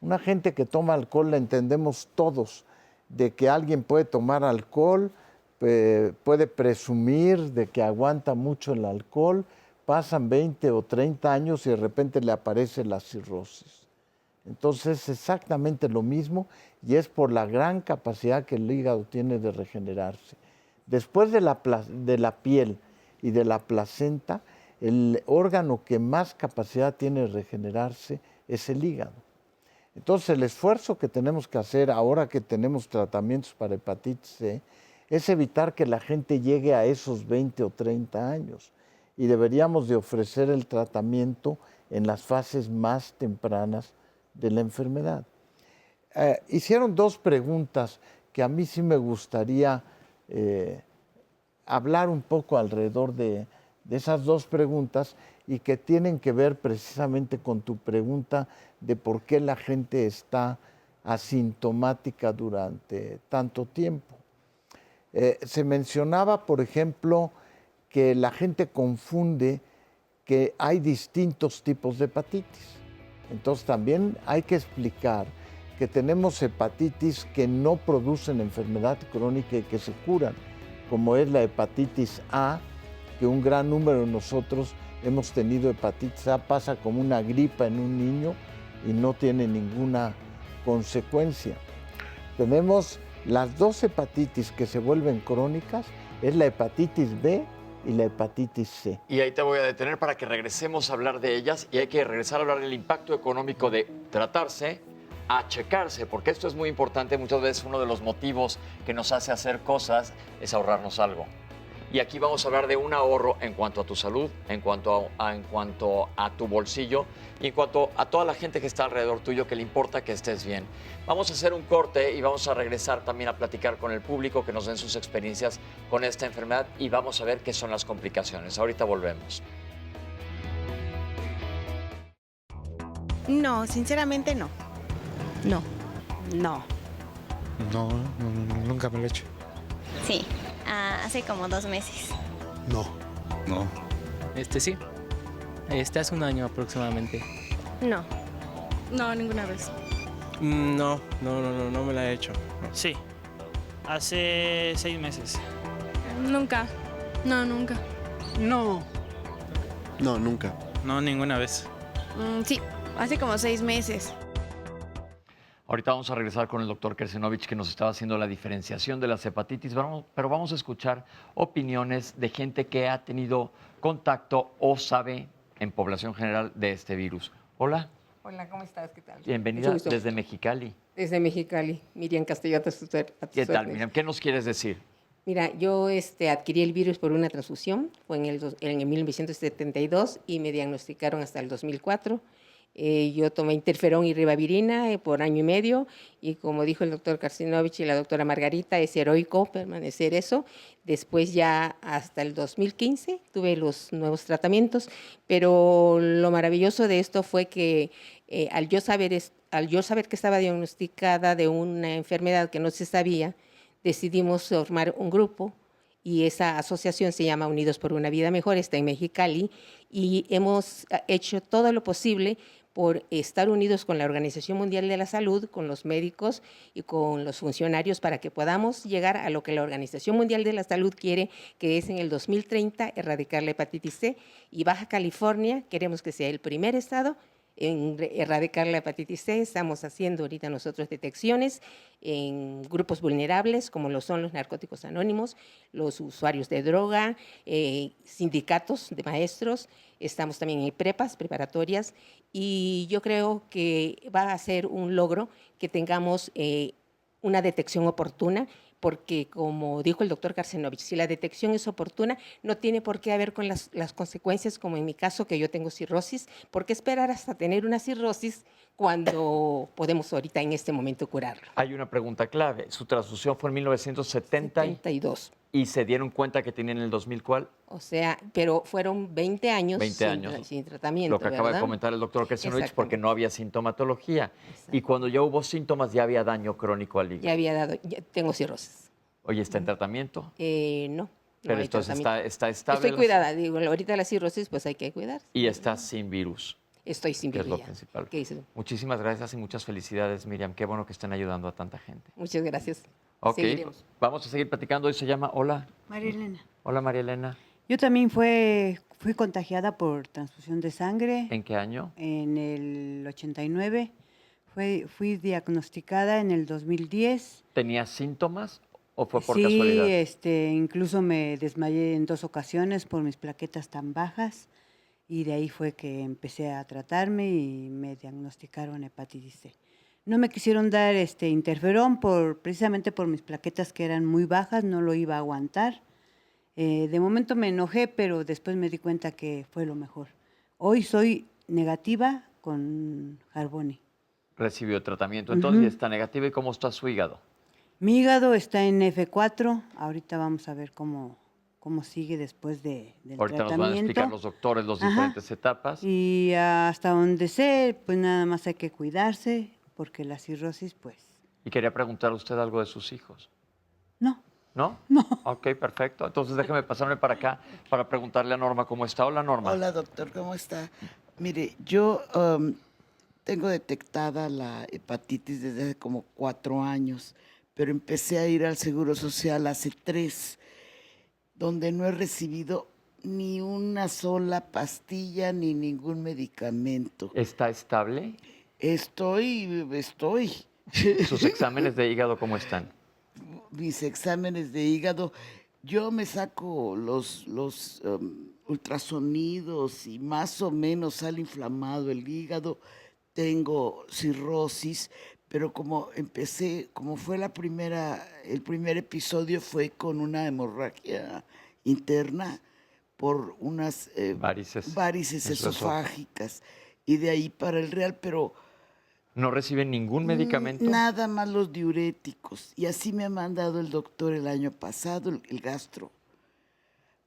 S6: Una gente que toma alcohol la entendemos todos, de que alguien puede tomar alcohol, puede presumir de que aguanta mucho el alcohol, pasan 20 o 30 años y de repente le aparece la cirrosis. Entonces es exactamente lo mismo y es por la gran capacidad que el hígado tiene de regenerarse. Después de la piel y de la placenta, el órgano que más capacidad tiene de regenerarse es el hígado. Entonces, el esfuerzo que tenemos que hacer ahora que tenemos tratamientos para hepatitis C es evitar que la gente llegue a esos 20 o 30 años y deberíamos de ofrecer el tratamiento en las fases más tempranas de la enfermedad. Hicieron dos preguntas que a mí sí me gustaría hablar un poco alrededor de esas dos preguntas y que tienen que ver precisamente con tu pregunta de por qué la gente está asintomática durante tanto tiempo. Se mencionaba, por ejemplo, que la gente confunde que hay distintos tipos de hepatitis. Entonces también hay que explicar que tenemos hepatitis que no producen enfermedad crónica y que se curan, como es la hepatitis A, que un gran número de nosotros hemos tenido hepatitis A, pasa como una gripa en un niño y no tiene ninguna consecuencia. Tenemos las dos hepatitis que se vuelven crónicas, es la hepatitis B y la hepatitis C.
S2: Y ahí te voy a detener para que regresemos a hablar de ellas y hay que regresar a hablar del impacto económico de tratarse a checarse, porque esto es muy importante. Muchas veces uno de los motivos que nos hace hacer cosas es ahorrarnos algo. Y aquí vamos a hablar de un ahorro en cuanto a tu salud, en cuanto a tu bolsillo y en cuanto a toda la gente que está alrededor tuyo que le importa que estés bien. Vamos a hacer un corte y vamos a regresar también a platicar con el público, que nos den sus experiencias con esta enfermedad y vamos a ver qué son las complicaciones. Ahorita volvemos.
S8: No, sinceramente no.
S9: No.
S18: No.
S19: No, nunca me lo he hecho.
S10: Sí, hace como 2 meses.
S19: No. No.
S14: Sí. Hace un año aproximadamente.
S10: No.
S12: No, ninguna vez.
S19: No me la he hecho.
S13: Sí, hace 6 meses.
S12: Nunca. No, nunca.
S15: No.
S16: No, nunca.
S17: No, ninguna vez.
S10: Sí, hace como 6 meses.
S2: Ahorita vamos a regresar con el doctor Kersenovich, que nos estaba haciendo la diferenciación de las hepatitis, pero vamos a escuchar opiniones de gente que ha tenido contacto o sabe en población general de este virus. Hola.
S18: Hola, ¿cómo estás? ¿Qué tal?
S2: Bienvenida desde Mexicali.
S18: Desde Mexicali, Miriam Castillo, a tus
S2: ¿Qué tal, Miriam? ¿Qué nos quieres decir?
S18: Mira, yo adquirí el virus por una transfusión, fue en el 1972 y me diagnosticaron hasta el 2004. Yo tomé interferón y ribavirina por 1 año y medio y como dijo el doctor Kersenovich y la doctora Margarita, es heroico permanecer eso. Después ya hasta el 2015 tuve los nuevos tratamientos, pero lo maravilloso de esto fue que al yo saber que estaba diagnosticada de una enfermedad que no se sabía, decidimos formar un grupo y esa asociación se llama Unidos por una Vida Mejor, está en Mexicali y hemos hecho todo lo posible por estar unidos con la Organización Mundial de la Salud, con los médicos y con los funcionarios para que podamos llegar a lo que la Organización Mundial de la Salud quiere, que es en el 2030 erradicar la hepatitis C. Y Baja California queremos que sea el primer estado en erradicar la hepatitis C. Estamos haciendo ahorita nosotros detecciones en grupos vulnerables, como lo son los narcóticos anónimos, los usuarios de droga, sindicatos de maestros. Estamos también en prepas, preparatorias, y yo creo que va a ser un logro que tengamos una detección oportuna, porque como dijo el doctor Kersenovich, si la detección es oportuna, no tiene por qué haber con las consecuencias, como en mi caso, que yo tengo cirrosis. ¿Por qué esperar hasta tener una cirrosis cuando podemos ahorita en este momento curarlo?
S2: Hay una pregunta clave. Su transfusión fue en 1972. ¿Y se dieron cuenta que tenían el 2000 cuál?
S18: O sea, pero fueron 20 años,
S2: 20 años.
S18: Sin tratamiento,
S2: Lo que acaba de comentar el doctor Kersenovich, porque no había sintomatología. Y cuando ya hubo síntomas, ya había daño crónico al hígado.
S18: Ya tengo cirrosis.
S2: Oye, ¿está en tratamiento?
S18: No.
S2: Pero entonces está estable.
S18: Estoy cuidada. Digo, ahorita la cirrosis, pues hay que cuidarse.
S2: Y está sin virus.
S18: Estoy sin virus.
S2: Es lo principal.
S18: ¿Qué dices?
S2: Muchísimas gracias y muchas felicidades, Miriam. Qué bueno que estén ayudando a tanta gente.
S18: Muchas gracias.
S2: Ok,
S18: Seguiremos.
S2: Vamos a seguir platicando. Hoy se llama Hola.
S20: María Elena.
S2: Hola, María Elena.
S20: Yo también fui contagiada por transfusión de sangre.
S2: ¿En qué año?
S20: En el 89. Fui diagnosticada en el 2010.
S2: ¿Tenías síntomas o fue por
S20: sí,
S2: casualidad?
S20: Incluso me desmayé en 2 ocasiones por mis plaquetas tan bajas y de ahí fue que empecé a tratarme y me diagnosticaron hepatitis C. No me quisieron dar interferón precisamente por mis plaquetas que eran muy bajas, no lo iba a aguantar. De momento me enojé, pero después me di cuenta que fue lo mejor. Hoy soy negativa con Harboni.
S2: Recibió tratamiento, entonces y está negativa. ¿Y cómo está su hígado?
S20: Mi hígado está en F4. Ahorita vamos a ver cómo sigue después del
S2: Ahorita
S20: tratamiento.
S2: nos van a explicar los doctores las diferentes etapas.
S20: Y hasta donde sé, pues nada más hay que cuidarse, porque la cirrosis, pues...
S2: Y quería preguntar a usted algo de sus hijos.
S20: No.
S2: ¿No?
S20: No.
S2: Ok, perfecto. Entonces déjeme pasarme para acá para preguntarle a Norma cómo está. Hola, Norma.
S21: Hola, doctor, ¿cómo está? Mire, yo tengo detectada la hepatitis desde hace como 4 años, pero empecé a ir al Seguro Social hace 3, donde no he recibido ni una sola pastilla ni ningún medicamento.
S2: ¿Está estable?
S21: Estoy.
S2: ¿Sus exámenes de hígado cómo están?
S21: Mis exámenes de hígado, yo me saco los ultrasonidos y más o menos sale inflamado el hígado, tengo cirrosis, pero como fue el primer episodio fue con una hemorragia interna por unas varices esofágicas, y de ahí para el real, pero...
S2: ¿No reciben ningún medicamento?
S21: Nada más los diuréticos, y así me ha mandado el doctor el año pasado, el gastro.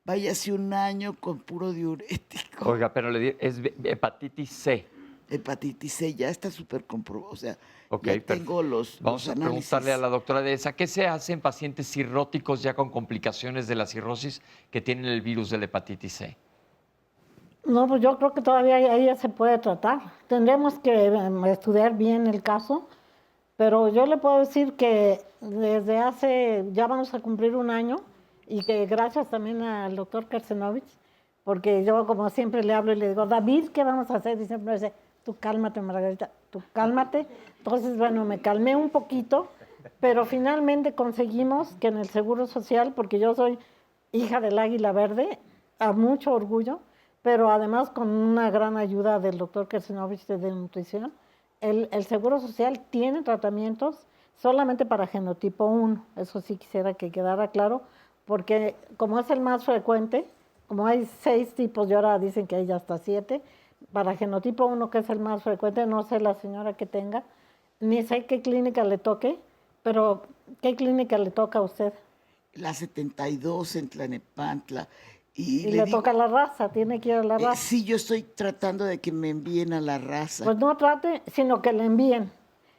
S21: Vaya hace un año con puro diurético.
S2: Oiga, pero es hepatitis C.
S21: Hepatitis C ya está súper comprobado, o sea,
S2: Okay,
S21: ya tengo los
S2: Vamos a
S21: análisis.
S2: preguntarle a la doctora Dehesa, ¿qué se hace en pacientes cirróticos ya con complicaciones de la cirrosis que tienen el virus de la hepatitis C?
S5: No, pues yo creo que todavía ahí ya se puede tratar. Tendremos que estudiar bien el caso, pero yo le puedo decir que ya vamos a cumplir un año, y que gracias también al doctor Kersenovich, porque yo como siempre le hablo y le digo, David, ¿qué vamos a hacer? Y siempre me dice, tú cálmate, Margarita, tú cálmate. Entonces, bueno, me calmé un poquito, pero finalmente conseguimos que en el Seguro Social, porque yo soy hija del Águila Verde, a mucho orgullo, pero además con una gran ayuda del doctor Kersenovich de nutrición, el Seguro Social tiene tratamientos solamente para genotipo 1, eso sí quisiera que quedara claro, porque como es el más frecuente, como hay 6 tipos y ahora dicen que hay ya hasta 7, para genotipo 1, que es el más frecuente, no sé la señora que tenga, ni sé qué clínica le toque, pero ¿qué clínica le toca a usted?
S21: La 72 en Tlanepantla.
S5: Y le toca la raza, tiene que ir a la raza.
S21: Sí, yo estoy tratando de que me envíen a la raza.
S5: Pues no trate, sino que le envíen.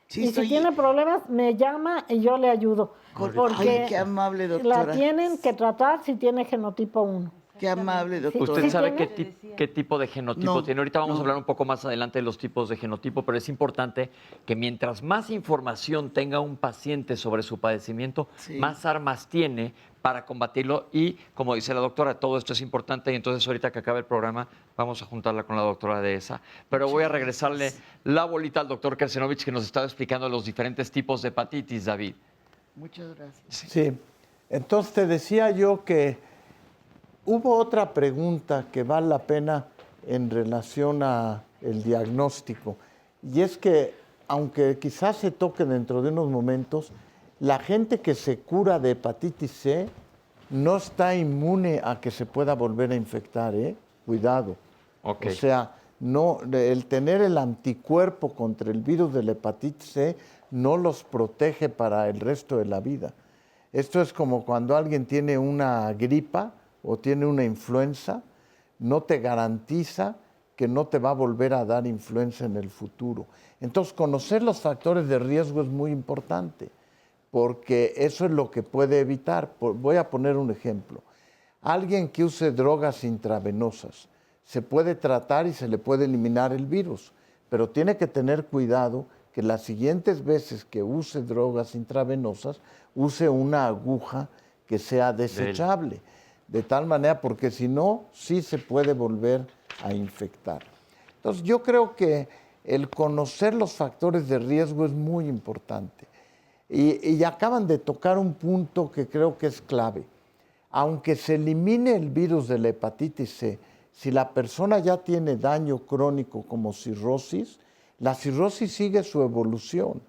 S21: Sí,
S5: y si tiene problemas, me llama y yo le ayudo. Porque
S21: ay, qué amable, doctora.
S5: la tienen que tratar si tiene genotipo 1.
S21: Qué amable, doctora.
S2: ¿Usted sabe qué tipo de genotipo tiene? Ahorita vamos a hablar un poco más adelante de los tipos de genotipo, pero es importante que mientras más información tenga un paciente sobre su padecimiento, más armas tiene para combatirlo. Y, como dice la doctora, todo esto es importante, y entonces ahorita que acabe el programa vamos a juntarla con la doctora Dehesa. Pero voy a regresarle la bolita al doctor Kersenovich, que nos estaba explicando los diferentes tipos de hepatitis, David.
S21: Muchas gracias.
S6: Sí, entonces te decía yo que hubo otra pregunta que vale la pena en relación a el diagnóstico, y es que, aunque quizás se toque dentro de unos momentos, la gente que se cura de hepatitis C no está inmune a que se pueda volver a infectar, ¿eh? Cuidado.
S2: Okay.
S6: O sea, no, el tener el anticuerpo contra el virus de la hepatitis C no los protege para el resto de la vida. Esto es como cuando alguien tiene una gripa o tiene una influenza, no te garantiza que no te va a volver a dar influenza en el futuro. Entonces, conocer los factores de riesgo es muy importante, porque eso es lo que puede evitar. Voy a poner un ejemplo. Alguien que use drogas intravenosas, se puede tratar y se le puede eliminar el virus, pero tiene que tener cuidado que las siguientes veces que use drogas intravenosas, use una aguja que sea desechable. De tal manera, porque si no, sí se puede volver a infectar. Entonces, yo creo que el conocer los factores de riesgo es muy importante. Y acaban de tocar un punto que creo que es clave. Aunque se elimine el virus de la hepatitis C, si la persona ya tiene daño crónico como cirrosis, la cirrosis sigue su evolución,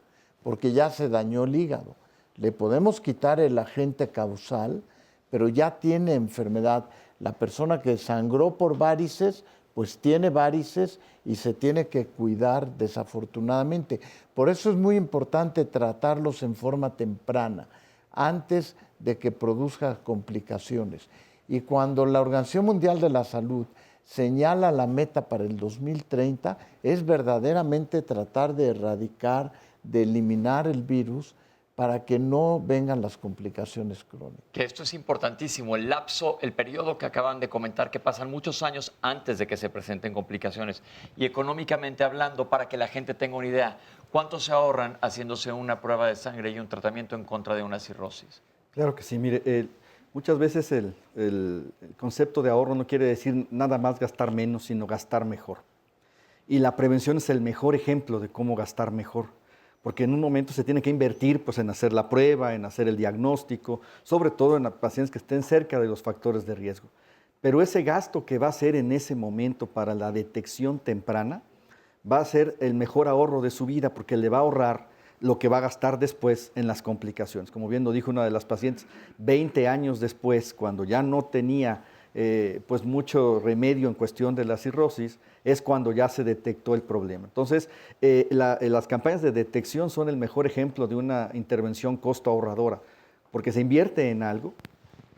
S6: porque ya se dañó el hígado. Le podemos quitar el agente causal, pero ya tiene enfermedad. La persona que sangró por varices, pues tiene varices y se tiene que cuidar desafortunadamente. Por eso es muy importante tratarlos en forma temprana, antes de que produzca complicaciones. Y cuando la Organización Mundial de la Salud señala la meta para el 2030, es verdaderamente tratar de erradicar, de eliminar el virus, para que no vengan las complicaciones crónicas.
S2: Que esto es importantísimo, el lapso, el periodo que acaban de comentar, que pasan muchos años antes de que se presenten complicaciones. Y económicamente hablando, para que la gente tenga una idea, ¿cuánto se ahorran haciéndose una prueba de sangre y un tratamiento en contra de una cirrosis?
S7: Claro que sí, mire, muchas veces el concepto de ahorro no quiere decir nada más gastar menos, sino gastar mejor. Y la prevención es el mejor ejemplo de cómo gastar mejor. Porque en un momento se tiene que invertir pues, en hacer la prueba, en hacer el diagnóstico, sobre todo en pacientes que estén cerca de los factores de riesgo. Pero ese gasto que va a ser en ese momento para la detección temprana va a ser el mejor ahorro de su vida, porque le va a ahorrar lo que va a gastar después en las complicaciones. Como bien lo dijo una de las pacientes, 20 años después, cuando ya no tenía pues mucho remedio en cuestión de la cirrosis, es cuando ya se detectó el problema. Entonces, las campañas de detección son el mejor ejemplo de una intervención costo ahorradora, porque se invierte en algo,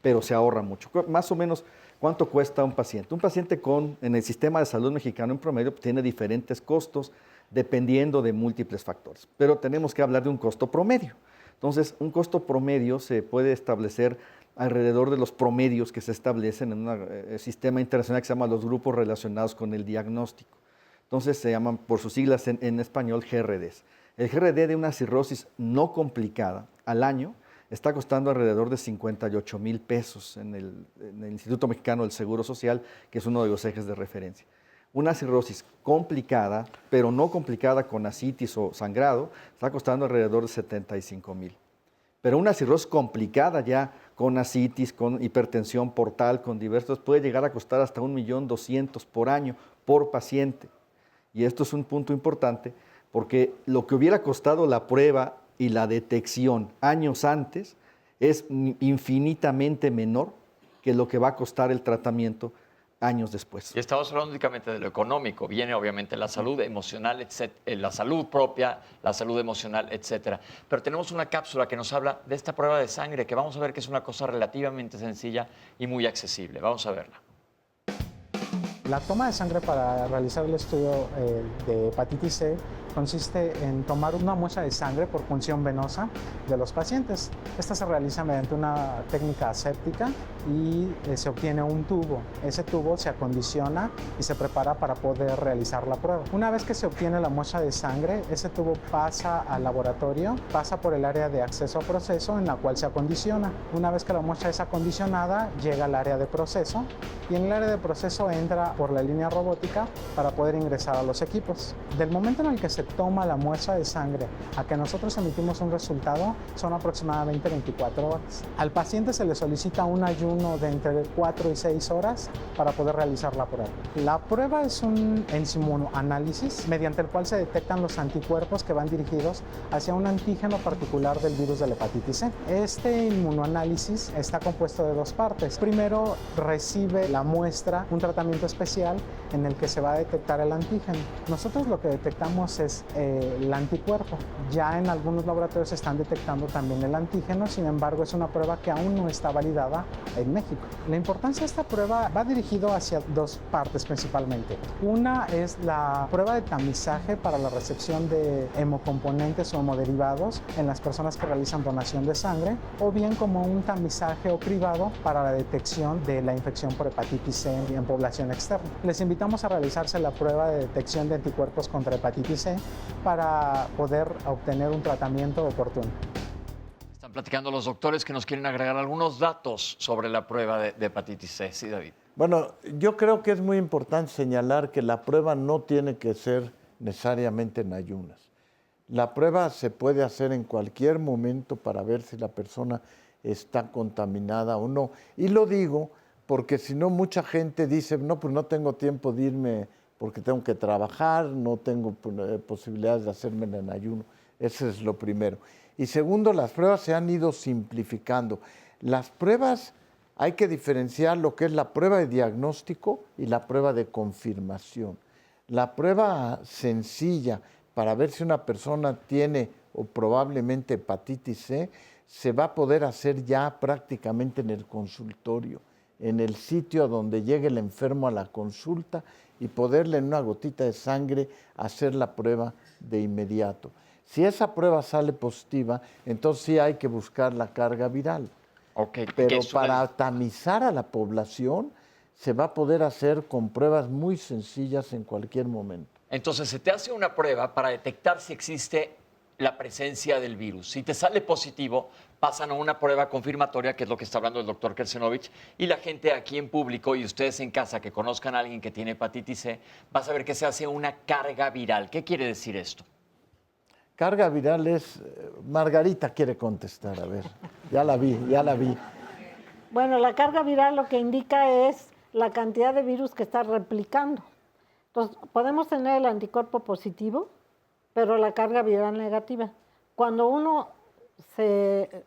S7: pero se ahorra mucho. Más o menos, ¿cuánto cuesta un paciente? Un paciente en el sistema de salud mexicano en promedio tiene diferentes costos dependiendo de múltiples factores, pero tenemos que hablar de un costo promedio. Entonces, un costo promedio se puede establecer alrededor de los promedios que se establecen en un sistema internacional que se llama los grupos relacionados con el diagnóstico. Entonces, se llaman por sus siglas en español GRDs. El GRD de una cirrosis no complicada al año está costando alrededor de 58,000 pesos en el Instituto Mexicano del Seguro Social, que es uno de los ejes de referencia. Una cirrosis complicada, pero no complicada con ascitis o sangrado, está costando alrededor de 75,000. Pero una cirrosis complicada ya con ascitis, con hipertensión portal, con diversos, puede llegar a costar hasta 1,200,000 por año por paciente. Y esto es un punto importante porque lo que hubiera costado la prueba y la detección años antes es infinitamente menor que lo que va a costar el tratamiento años después.
S2: Y estamos hablando únicamente de lo económico. Viene obviamente la salud emocional, la salud propia, la salud emocional, etcétera. Pero tenemos una cápsula que nos habla de esta prueba de sangre, que vamos a ver que es una cosa relativamente sencilla y muy accesible. Vamos a verla.
S1: La toma de sangre para realizar el estudio de hepatitis C consiste en tomar una muestra de sangre por punción venosa de los pacientes. Esta se realiza mediante una técnica aséptica y se obtiene un tubo. Ese tubo se acondiciona y se prepara para poder realizar la prueba. Una vez que se obtiene la muestra de sangre, ese tubo pasa al laboratorio, pasa por el área de acceso a proceso en la cual se acondiciona. Una vez que la muestra es acondicionada, llega al área de proceso y en el área de proceso entra por la línea robótica para poder ingresar a los equipos. Del momento en el que se toma la muestra de sangre a que nosotros emitimos un resultado son aproximadamente 24 horas. Al paciente se le solicita un ayuno de entre 4 y 6 horas para poder realizar la prueba. La prueba es un enzimoanálisis mediante el cual se detectan los anticuerpos que van dirigidos hacia un antígeno particular del virus de la hepatitis C. Este inmunoanálisis está compuesto de dos partes. Primero recibe la muestra un tratamiento especial en el que se va a detectar el antígeno. Nosotros lo que detectamos es el anticuerpo. Ya en algunos laboratorios se están detectando también el antígeno, sin embargo es una prueba que aún no está validada en México. La importancia de esta prueba va dirigido hacia dos partes principalmente. Una es la prueba de tamizaje para la recepción de hemocomponentes o hemoderivados en las personas que realizan donación de sangre, o bien como un tamizaje o cribado para la detección de la infección por hepatitis C en población externa. Les invitamos a realizarse la prueba de detección de anticuerpos contra hepatitis C para poder obtener un tratamiento oportuno.
S2: Están platicando los doctores que nos quieren agregar algunos datos sobre la prueba de hepatitis C. Sí, David.
S6: Bueno, yo creo que es muy importante señalar que la prueba no tiene que ser necesariamente en ayunas. La prueba se puede hacer en cualquier momento para ver si la persona está contaminada o no. Y lo digo porque si no mucha gente dice, no, pues no tengo tiempo de irme porque tengo que trabajar, no tengo posibilidades de hacerme en ayuno. Eso es lo primero. Y segundo, las pruebas se han ido simplificando. Las pruebas hay que diferenciar lo que es la prueba de diagnóstico y la prueba de confirmación. La prueba sencilla para ver si una persona tiene o probablemente hepatitis C se va a poder hacer ya prácticamente en el consultorio, en el sitio donde llegue el enfermo a la consulta y poderle en una gotita de sangre hacer la prueba de inmediato. Si esa prueba sale positiva, entonces sí hay que buscar la carga viral.
S2: Okay,
S6: pero para tamizar a la población se va a poder hacer con pruebas muy sencillas en cualquier momento.
S2: Entonces se te hace una prueba para detectar si existe la presencia del virus. Si te sale positivo, pasan a una prueba confirmatoria, que es lo que está hablando el doctor Kersenovich, y la gente aquí en público y ustedes en casa que conozcan a alguien que tiene hepatitis C, va a saber que se hace una carga viral. ¿Qué quiere decir esto?
S6: Carga viral es... Margarita quiere contestar, a ver. Ya la vi.
S5: Bueno, la carga viral lo que indica es la cantidad de virus que está replicando. Entonces, podemos tener el anticuerpo positivo, pero la carga viral negativa. Cuando uno se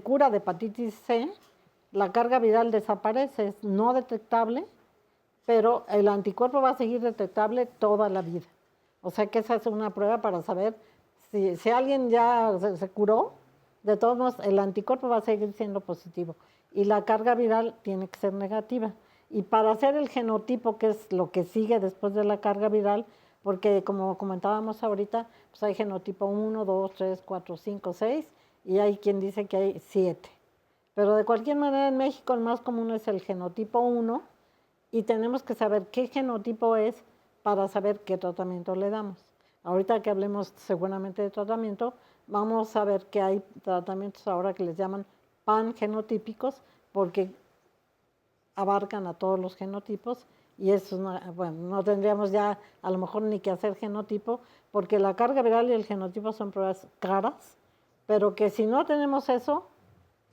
S5: cura de hepatitis C, la carga viral desaparece, es no detectable, pero el anticuerpo va a seguir detectable toda la vida. O sea que esa es una prueba para saber si alguien ya se curó, de todos modos el anticuerpo va a seguir siendo positivo y la carga viral tiene que ser negativa. Y para hacer el genotipo, que es lo que sigue después de la carga viral, porque como comentábamos ahorita, pues hay genotipo 1, 2, 3, 4, 5, 6 y hay quien dice que hay 7. Pero de cualquier manera en México el más común es el genotipo 1 y tenemos que saber qué genotipo es para saber qué tratamiento le damos. Ahorita que hablemos seguramente de tratamiento, vamos a ver que hay tratamientos ahora que les llaman pangenotípicos porque abarcan a todos los genotipos y eso no tendríamos ya a lo mejor ni que hacer genotipo porque la carga viral y el genotipo son pruebas caras, pero que si no tenemos eso,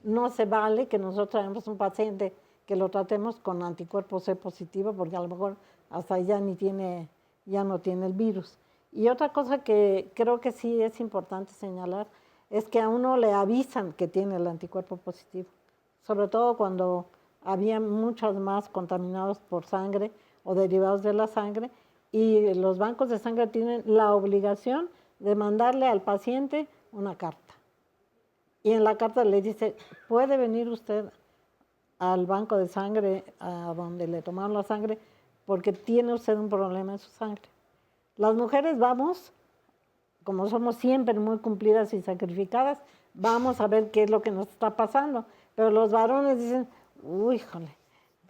S5: no se vale que nosotros traemos un paciente que lo tratemos con anticuerpo C positivo porque a lo mejor hasta ya no tiene el virus. Y otra cosa que creo que sí es importante señalar es que a uno le avisan que tiene el anticuerpo positivo, sobre todo cuando había muchos más contaminados por sangre o derivados de la sangre y los bancos de sangre tienen la obligación de mandarle al paciente una carta. Y en la carta le dice, puede venir usted al banco de sangre a donde le tomaron la sangre porque tiene usted un problema en su sangre. Las mujeres vamos, como somos siempre muy cumplidas y sacrificadas, vamos a ver qué es lo que nos está pasando. Pero los varones dicen, uy, híjole,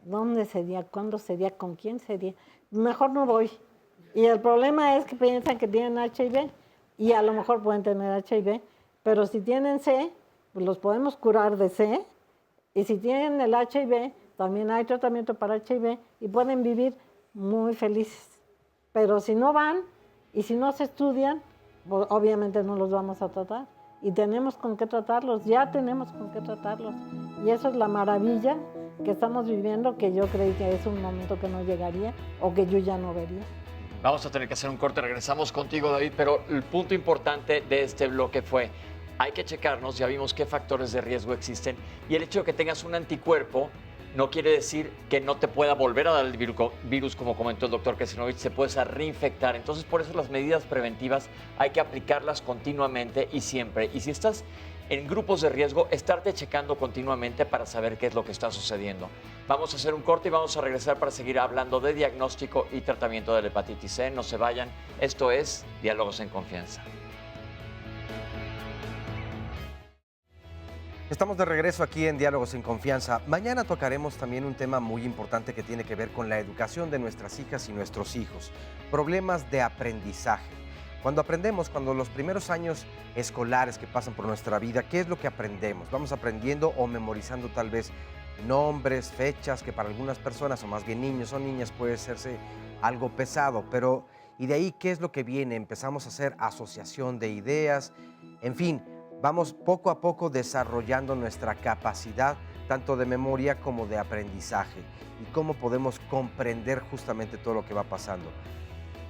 S5: ¿dónde sería? ¿Cuándo sería? ¿Con quién sería? Mejor no voy. Y el problema es que piensan que tienen HIV y a lo mejor pueden tener HIV, pero si tienen C, pues los podemos curar de C. Y si tienen el HIV, también hay tratamiento para HIV y pueden vivir muy felices. Pero si no van y si no se estudian, pues obviamente no los vamos a tratar. Y tenemos con qué tratarlos, ya tenemos con qué tratarlos. Y eso es la maravilla que estamos viviendo, que yo creí que es un momento que no llegaría o que yo ya no vería.
S2: Vamos a tener que hacer un corte, regresamos contigo, David, pero el punto importante de este bloque fue, hay que checarnos, ya vimos qué factores de riesgo existen, y el hecho de que tengas un anticuerpo no quiere decir que no te pueda volver a dar el virus, como comentó el doctor Kesenovich, se puede reinfectar. Entonces, por eso las medidas preventivas hay que aplicarlas continuamente y siempre. Y si estás en grupos de riesgo, estarte checando continuamente para saber qué es lo que está sucediendo. Vamos a hacer un corte y vamos a regresar para seguir hablando de diagnóstico y tratamiento de la hepatitis C. No se vayan. Esto es Diálogos en Confianza.
S3: Estamos de regreso aquí en Diálogos en Confianza. Mañana tocaremos también un tema muy importante que tiene que ver con la educación de nuestras hijas y nuestros hijos. Problemas de aprendizaje. Cuando los primeros años escolares que pasan por nuestra vida, ¿qué es lo que aprendemos? Vamos aprendiendo o memorizando tal vez nombres, fechas, que para algunas personas, o más bien niños o niñas, puede hacerse algo pesado, pero ¿y de ahí qué es lo que viene? Empezamos a hacer asociación de ideas, en fin, vamos poco a poco desarrollando nuestra capacidad tanto de memoria como de aprendizaje y cómo podemos comprender justamente todo lo que va pasando.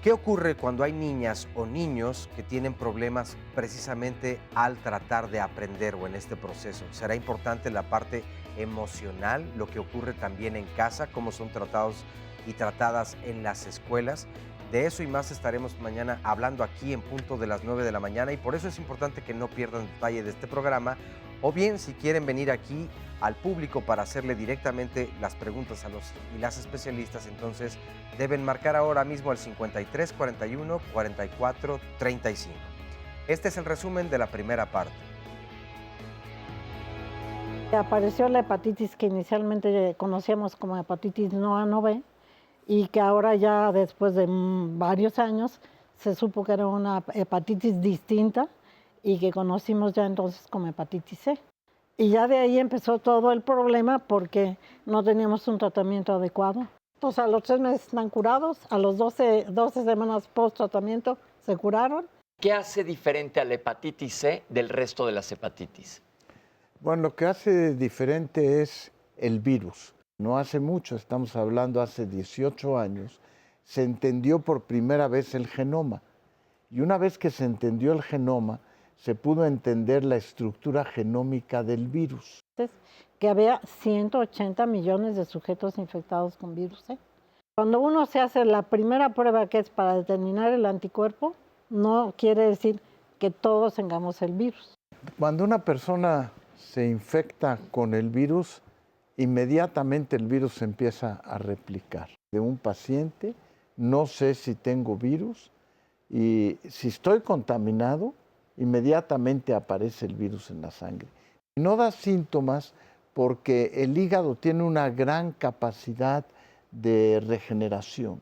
S3: ¿Qué ocurre cuando hay niñas o niños que tienen problemas precisamente al tratar de aprender o en este proceso? ¿Será importante la parte emocional, lo que ocurre también en casa, cómo son tratados y tratadas en las escuelas? De eso y más estaremos mañana hablando aquí en punto de las 9 de la mañana y por eso es importante que no pierdan detalle de este programa o bien si quieren venir aquí al público para hacerle directamente las preguntas a los y las especialistas, entonces deben marcar ahora mismo al 53 41 44 35. Este es el resumen de la primera parte.
S5: Apareció la hepatitis que inicialmente conocíamos como hepatitis no A, no B, y que ahora ya después de varios años se supo que era una hepatitis distinta y que conocimos ya entonces como hepatitis C. Y ya de ahí empezó todo el problema porque no teníamos un tratamiento adecuado. Entonces a los 3 meses están curados, a los 12 semanas post tratamiento se curaron.
S2: ¿Qué hace diferente a la hepatitis C del resto de las hepatitis?
S6: Bueno, lo que hace diferente es el virus. No hace mucho, estamos hablando hace 18 años, se entendió por primera vez el genoma. Y una vez que se entendió el genoma, se pudo entender la estructura genómica del virus.
S5: Que había 180 millones de sujetos infectados con virus C. Cuando uno se hace la primera prueba, que es para determinar el anticuerpo, no quiere decir que todos tengamos el virus.
S6: Cuando una persona se infecta con el virus, inmediatamente el virus se empieza a replicar. De un paciente, no sé si tengo virus, y si estoy contaminado, inmediatamente aparece el virus en la sangre. No da síntomas porque el hígado tiene una gran capacidad de regeneración.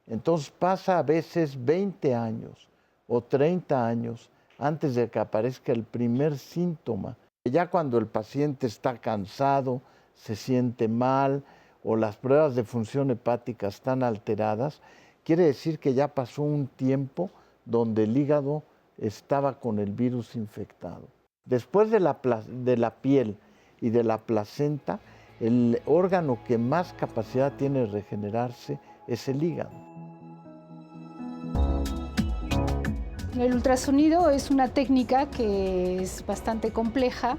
S6: Entonces pasa a veces 20 años o 30 años antes de que aparezca el primer síntoma. Ya cuando el paciente está cansado, se siente mal o las pruebas de función hepática están alteradas, quiere decir que ya pasó un tiempo donde el hígado estaba con el virus infectado. Después de la piel y de la placenta, el órgano que más capacidad tiene de regenerarse es el hígado.
S4: El ultrasonido es una técnica que es bastante compleja,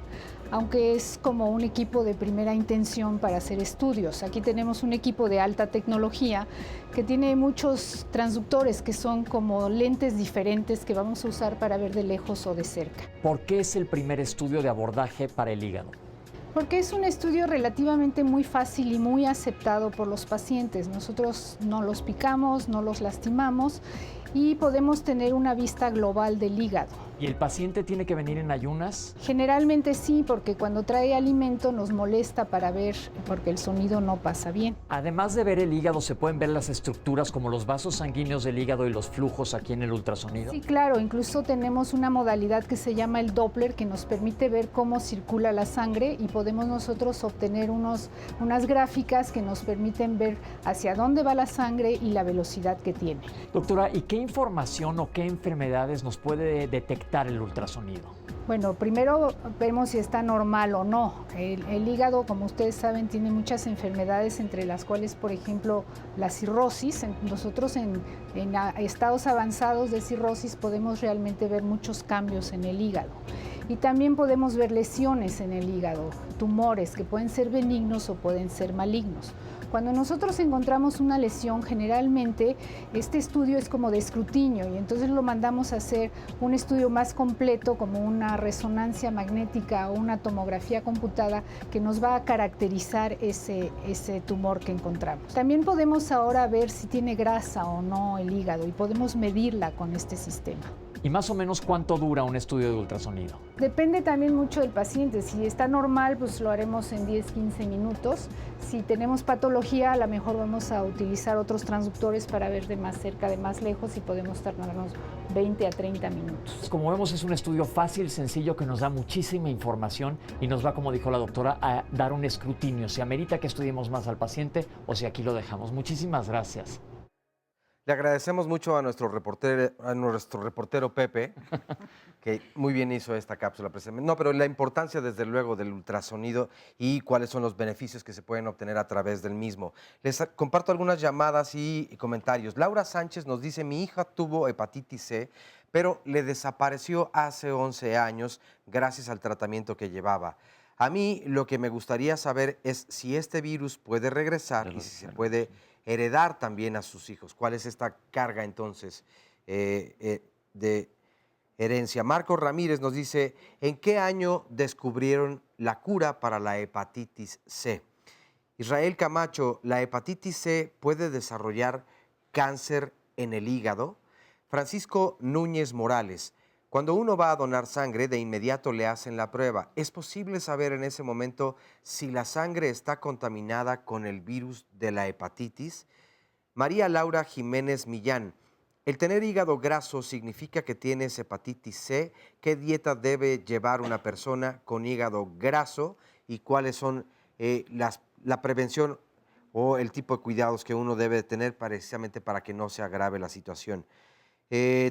S4: aunque es como un equipo de primera intención para hacer estudios. Aquí tenemos un equipo de alta tecnología que tiene muchos transductores que son como lentes diferentes que vamos a usar para ver de lejos o de cerca.
S2: ¿Por qué es el primer estudio de abordaje para el hígado?
S4: Porque es un estudio relativamente muy fácil y muy aceptado por los pacientes. Nosotros no los picamos, no los lastimamos y podemos tener una vista global del hígado.
S2: ¿Y el paciente tiene que venir en ayunas?
S4: Generalmente sí, porque cuando trae alimento nos molesta para ver, porque el sonido no pasa bien.
S2: Además de ver el hígado, ¿se pueden ver las estructuras como los vasos sanguíneos del hígado y los flujos aquí en el ultrasonido?
S4: Sí, claro. Incluso tenemos una modalidad que se llama el Doppler, que nos permite ver cómo circula la sangre y podemos nosotros obtener unas gráficas que nos permiten ver hacia dónde va la sangre y la velocidad que tiene.
S2: Doctora, ¿y qué información o qué enfermedades nos puede detectar el ultrasonido?
S4: Bueno, primero vemos si está normal o no. El hígado, como ustedes saben, tiene muchas enfermedades, entre las cuales, por ejemplo, la cirrosis. Nosotros en estados avanzados de cirrosis podemos realmente ver muchos cambios en el hígado. Y también podemos ver lesiones en el hígado, tumores que pueden ser benignos o pueden ser malignos. Cuando nosotros encontramos una lesión, generalmente este estudio es como de escrutinio y entonces lo mandamos a hacer un estudio más completo, como una resonancia magnética o una tomografía computada que nos va a caracterizar ese tumor que encontramos. También podemos ahora ver si tiene grasa o no el hígado y podemos medirla con este sistema.
S2: ¿Y más o menos cuánto dura un estudio de ultrasonido?
S4: Depende también mucho del paciente. Si está normal, pues lo haremos en 10-15 minutos. Si tenemos patología, a lo mejor vamos a utilizar otros transductores para ver de más cerca, de más lejos y podemos tardarnos 20 a 30 minutos.
S2: Como vemos, es un estudio fácil, sencillo, que nos da muchísima información y nos va, como dijo la doctora, a dar un escrutinio. Si amerita que estudiemos más al paciente o si aquí lo dejamos. Muchísimas gracias.
S3: Le agradecemos mucho a nuestro reportero Pepe, que muy bien hizo esta cápsula. No, pero la importancia, desde luego, del ultrasonido y cuáles son los beneficios que se pueden obtener a través del mismo. Les comparto algunas llamadas y comentarios. Laura Sánchez nos dice: mi hija tuvo hepatitis C, pero le desapareció hace 11 años gracias al tratamiento que llevaba. A mí lo que me gustaría saber es si este virus puede regresar y si se puede heredar también a sus hijos. ¿Cuál es esta carga entonces de herencia? Marcos Ramírez nos dice: ¿en qué año descubrieron la cura para la hepatitis C? Israel Camacho: ¿la hepatitis C puede desarrollar cáncer en el hígado? Francisco Núñez Morales: cuando uno va a donar sangre, de inmediato le hacen la prueba. ¿Es posible saber en ese momento si la sangre está contaminada con el virus de la hepatitis? María Laura Jiménez Millán: ¿el tener hígado graso significa que tienes hepatitis C? ¿Qué dieta debe llevar una persona con hígado graso? ¿Y cuáles son la prevención o el tipo de cuidados que uno debe tener precisamente para que no se agrave la situación?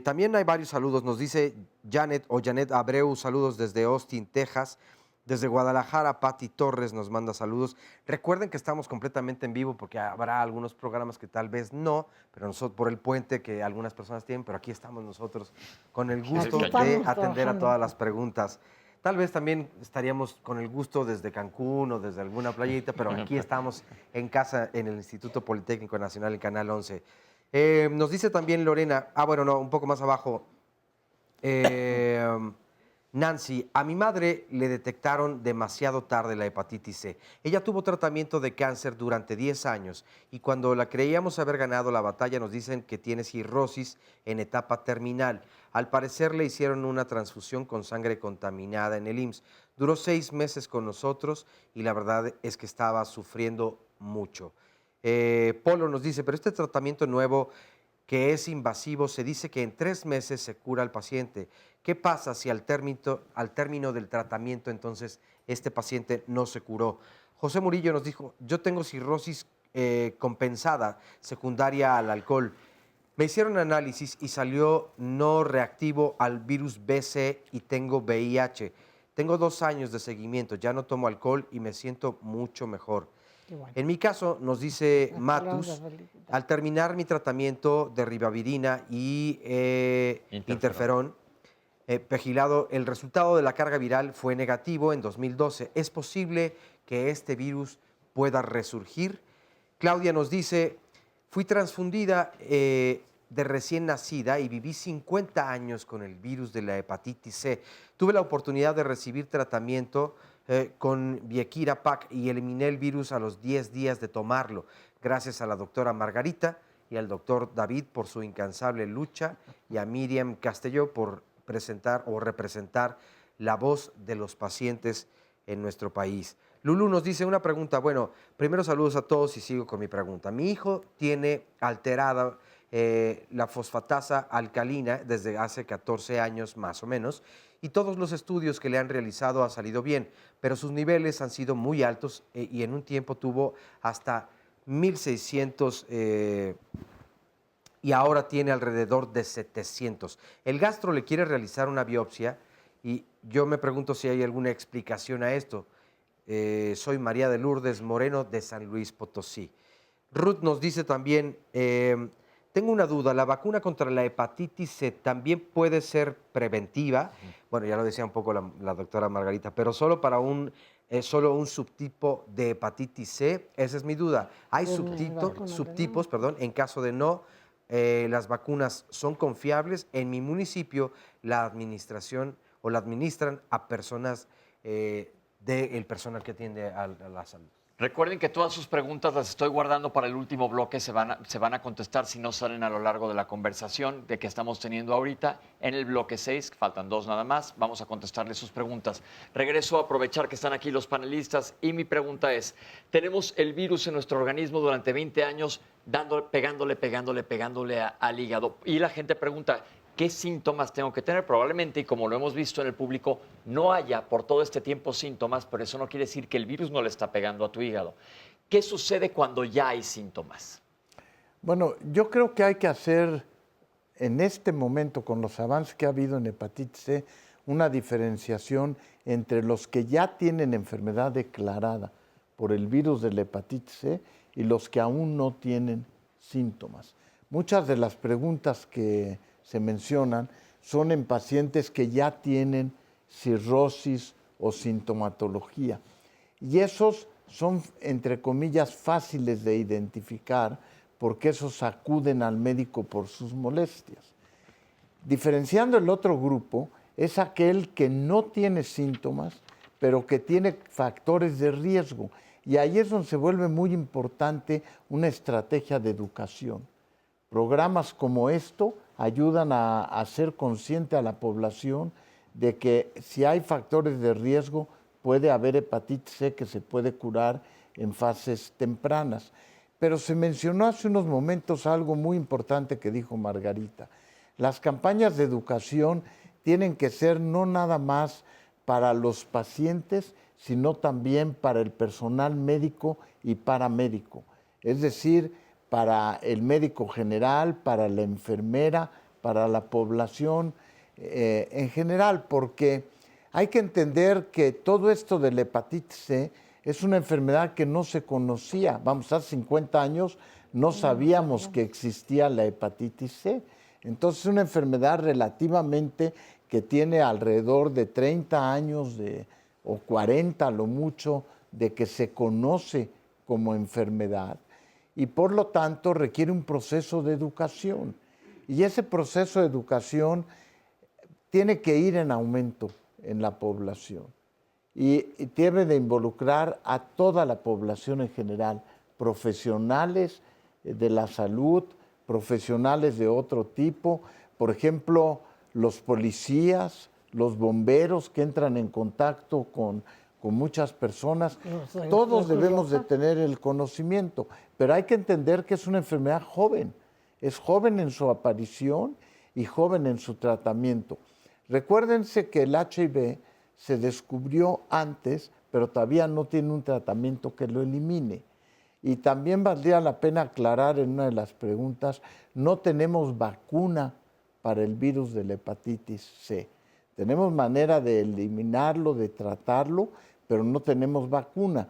S3: También hay varios saludos. Nos dice Janet Abreu, saludos desde Austin, Texas. Desde Guadalajara, Pati Torres nos manda saludos. Recuerden que estamos completamente en vivo porque habrá algunos programas que tal vez no, pero nosotros por el puente que algunas personas tienen, pero aquí estamos nosotros con el gusto de atender a todas las preguntas. Tal vez también estaríamos con el gusto desde Cancún o desde alguna playita, pero aquí estamos en casa en el Instituto Politécnico Nacional, en Canal 11. Nos dice también Lorena, un poco más abajo, Nancy, a mi madre le detectaron demasiado tarde la hepatitis C. Ella tuvo tratamiento de cáncer durante 10 años y cuando la creíamos haber ganado la batalla nos dicen que tiene cirrosis en etapa terminal. Al parecer le hicieron una transfusión con sangre contaminada en el IMSS. Duró 6 meses con nosotros y la verdad es que estaba sufriendo mucho. Polo nos dice, pero este tratamiento nuevo que es invasivo, se dice que en 3 meses se cura al paciente. ¿Qué pasa si al término del tratamiento entonces este paciente no se curó? José Murillo nos dijo, yo tengo cirrosis compensada, secundaria al alcohol. Me hicieron análisis y salió no reactivo al virus BC y tengo VIH. Tengo 2 años de seguimiento, ya no tomo alcohol y me siento mucho mejor. Bueno. En mi caso, nos dice Matus, al terminar mi tratamiento de ribavirina y interferón, pegilado, el resultado de la carga viral fue negativo en 2012. ¿Es posible que este virus pueda resurgir? Claudia nos dice, fui transfundida de recién nacida y viví 50 años con el virus de la hepatitis C. Tuve la oportunidad de recibir tratamiento con Viekira Pak y eliminé el virus a los 10 días de tomarlo. Gracias a la doctora Margarita y al doctor David por su incansable lucha y a Miriam Castelló por representar la voz de los pacientes en nuestro país. Lulu nos dice una pregunta. Bueno, primero saludos a todos y sigo con mi pregunta. Mi hijo tiene alterada la fosfatasa alcalina desde hace 14 años más o menos y todos los estudios que le han realizado han salido bien, pero sus niveles han sido muy altos y en un tiempo tuvo hasta 1600 y ahora tiene alrededor de 700. El gastro le quiere realizar una biopsia y yo me pregunto si hay alguna explicación a esto. Soy María de Lourdes Moreno de San Luis Potosí. Ruth nos dice también, tengo una duda, ¿la vacuna contra la hepatitis C también puede ser preventiva? Bueno, ya lo decía un poco la doctora Margarita, pero solo para solo un subtipo de hepatitis C, esa es mi duda. ¿Hay subtipos, en caso de no? Las vacunas son confiables. En mi municipio la administran a personas del personal que atiende a la salud.
S2: Recuerden que todas sus preguntas las estoy guardando para el último bloque, se van a contestar si no salen a lo largo de la conversación de que estamos teniendo ahorita. En el bloque 6, faltan 2 nada más, vamos a contestarles sus preguntas. Regreso a aprovechar que están aquí los panelistas y mi pregunta es, tenemos el virus en nuestro organismo durante 20 años pegándole al hígado y la gente pregunta, ¿qué síntomas tengo que tener? Probablemente, y como lo hemos visto en el público, no haya por todo este tiempo síntomas, pero eso no quiere decir que el virus no le está pegando a tu hígado. ¿Qué sucede cuando ya hay síntomas?
S6: Bueno, yo creo que hay que hacer en este momento, con los avances que ha habido en hepatitis C, una diferenciación entre los que ya tienen enfermedad declarada por el virus de la hepatitis C y los que aún no tienen síntomas. Muchas de las preguntas que se mencionan son en pacientes que ya tienen cirrosis o sintomatología. Y esos son, entre comillas, fáciles de identificar porque esos acuden al médico por sus molestias. Diferenciando el otro grupo es aquel que no tiene síntomas, pero que tiene factores de riesgo. Y ahí es donde se vuelve muy importante una estrategia de educación. Programas como esto ayudan a hacer consciente a la población de que si hay factores de riesgo, puede haber hepatitis C que se puede curar en fases tempranas. Pero se mencionó hace unos momentos algo muy importante que dijo Margarita. Las campañas de educación tienen que ser no nada más para los pacientes, sino también para el personal médico y paramédico. Es decir, para el médico general, para la enfermera, para la población en general, porque Hay que entender que todo esto de la hepatitis C es una enfermedad que no se conocía. Vamos, hace 50 años no sabíamos que existía la hepatitis C. Entonces es una enfermedad relativamente que tiene alrededor de 30 años o 40 a lo mucho de que se conoce como enfermedad y por lo tanto requiere un proceso de educación. Y ese proceso de educación tiene que ir en aumento en la población y tiene de involucrar a toda la población en general, profesionales de la salud, profesionales de otro tipo, por ejemplo, los policías, los bomberos que entran en contacto con muchas personas. Todos debemos de tener el conocimiento, pero hay que entender que es una enfermedad joven. Es joven en su aparición y joven en su tratamiento. Recuérdense que el HIV se descubrió antes, pero todavía no tiene un tratamiento que lo elimine. Y también valdría la pena aclarar en una de las preguntas, no tenemos vacuna para el virus de la hepatitis C. Tenemos manera de eliminarlo, de tratarlo, pero no tenemos vacuna.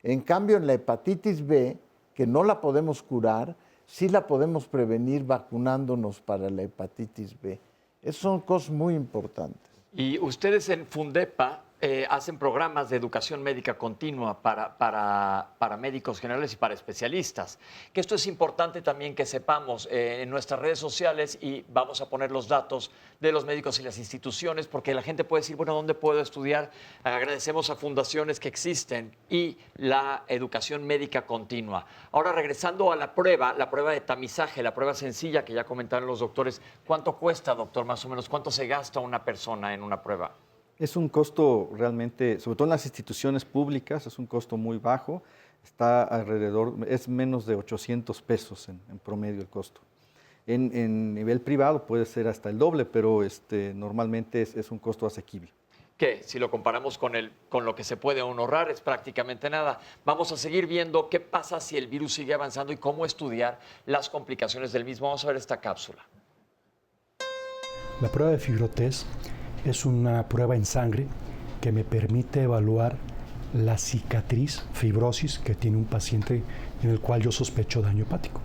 S6: En cambio, en la hepatitis B, que no la podemos curar, sí la podemos prevenir vacunándonos para la hepatitis B. Esas son cosas muy importantes.
S2: Y ustedes en Fundepa hacen programas de educación médica continua para médicos generales y para especialistas. Que esto es importante también que sepamos en nuestras redes sociales y vamos a poner los datos de los médicos y las instituciones porque la gente puede decir, bueno, ¿dónde puedo estudiar? Agradecemos a fundaciones que existen y la educación médica continua. Ahora, regresando a la prueba de tamizaje, la prueba sencilla que ya comentaron los doctores, ¿cuánto cuesta, doctor, más o menos? ¿Cuánto se gasta una persona en una prueba?
S7: Es un costo realmente, sobre todo en las instituciones públicas, es un costo muy bajo. Está alrededor, es menos de 800 pesos en promedio el costo. En nivel privado puede ser hasta el doble, pero normalmente es un costo asequible.
S2: Que si lo comparamos con lo que se puede ahorrar es prácticamente nada. Vamos a seguir viendo qué pasa si el virus sigue avanzando y cómo estudiar las complicaciones del mismo. Vamos a ver esta cápsula.
S11: La prueba de FibroTest es una prueba en sangre que me permite evaluar la cicatriz, fibrosis que tiene un paciente en el cual yo sospecho daño hepático.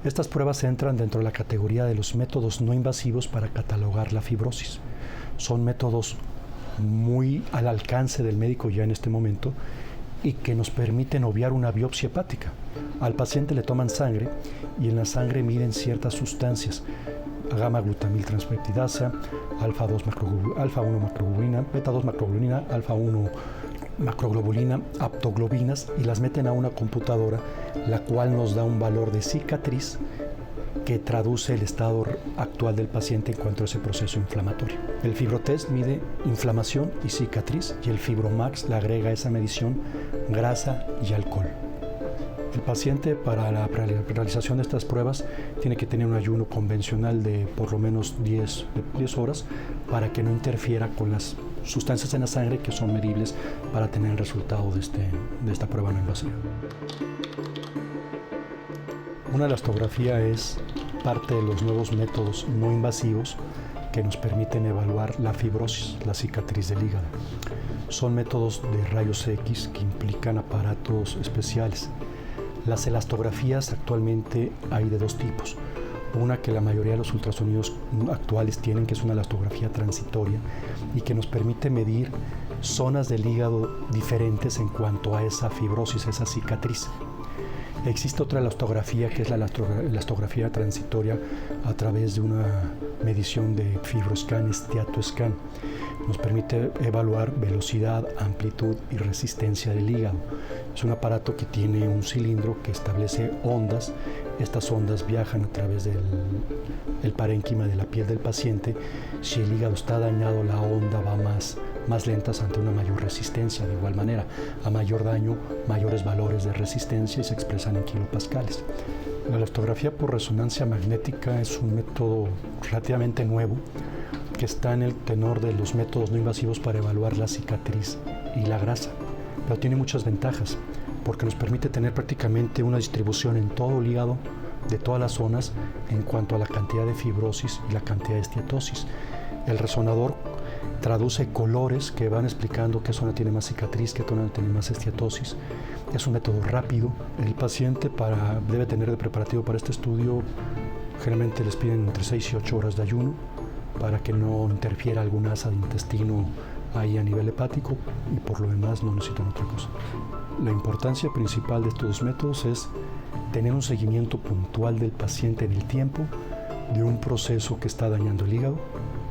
S11: Estas pruebas entran dentro de la categoría de los métodos no invasivos para catalogar la fibrosis. Son métodos muy al alcance del médico ya en este momento y que nos permiten obviar una biopsia hepática. Al paciente le toman sangre y en la sangre miden ciertas sustancias, gamma-glutamil transpeptidasa, alfa-1 macroglobulina, beta-2 macroglobulina, alfa-1 macroglobulina, aptoglobinas y las meten a una computadora, la cual nos da un valor de cicatriz que traduce el estado actual del paciente en cuanto a ese proceso inflamatorio. El FibroTest mide inflamación y cicatriz y el FibroMax le agrega a esa medición grasa y alcohol. El paciente para la realización de estas pruebas tiene que tener un ayuno convencional de por lo menos 10 horas para que no interfiera con las sustancias en la sangre que son medibles para tener el resultado de esta prueba no invasiva. Una elastografía es parte de los nuevos métodos no invasivos que nos permiten evaluar la fibrosis, la cicatriz del hígado. Son métodos de rayos X que implican aparatos especiales. Las elastografías actualmente hay de dos tipos. Una que la mayoría de los ultrasonidos actuales tienen, que es una elastografía transitoria y que nos permite medir zonas del hígado diferentes en cuanto a esa fibrosis, esa cicatriz. Existe otra elastografía que es la elastografía transitoria a través de una medición de FibroScan, SteatoScan. Nos permite evaluar velocidad, amplitud y resistencia del hígado. Es un aparato que tiene un cilindro que establece ondas. Estas ondas viajan a través del parénquima de la piel del paciente. Si el hígado está dañado, la onda va más lentas ante una mayor resistencia. De igual manera, a mayor daño, mayores valores de resistencia y se expresan en kilopascales. La elastografía por resonancia magnética es un método relativamente nuevo que está en el tenor de los métodos no invasivos para evaluar la cicatriz y la grasa, pero tiene muchas ventajas porque nos permite tener prácticamente una distribución en todo el hígado de todas las zonas en cuanto a la cantidad de fibrosis y la cantidad de esteatosis. El resonador traduce colores que van explicando qué zona tiene más cicatriz, qué zona tiene más esteatosis. Es un método rápido. El paciente debe tener de preparativo para este estudio, generalmente les piden entre 6 y 8 horas de ayuno para que no interfiera algún asa de intestino ahí a nivel hepático, y por lo demás no necesitan otra cosa. La importancia principal de estos dos métodos es tener un seguimiento puntual del paciente en el tiempo de un proceso que está dañando el hígado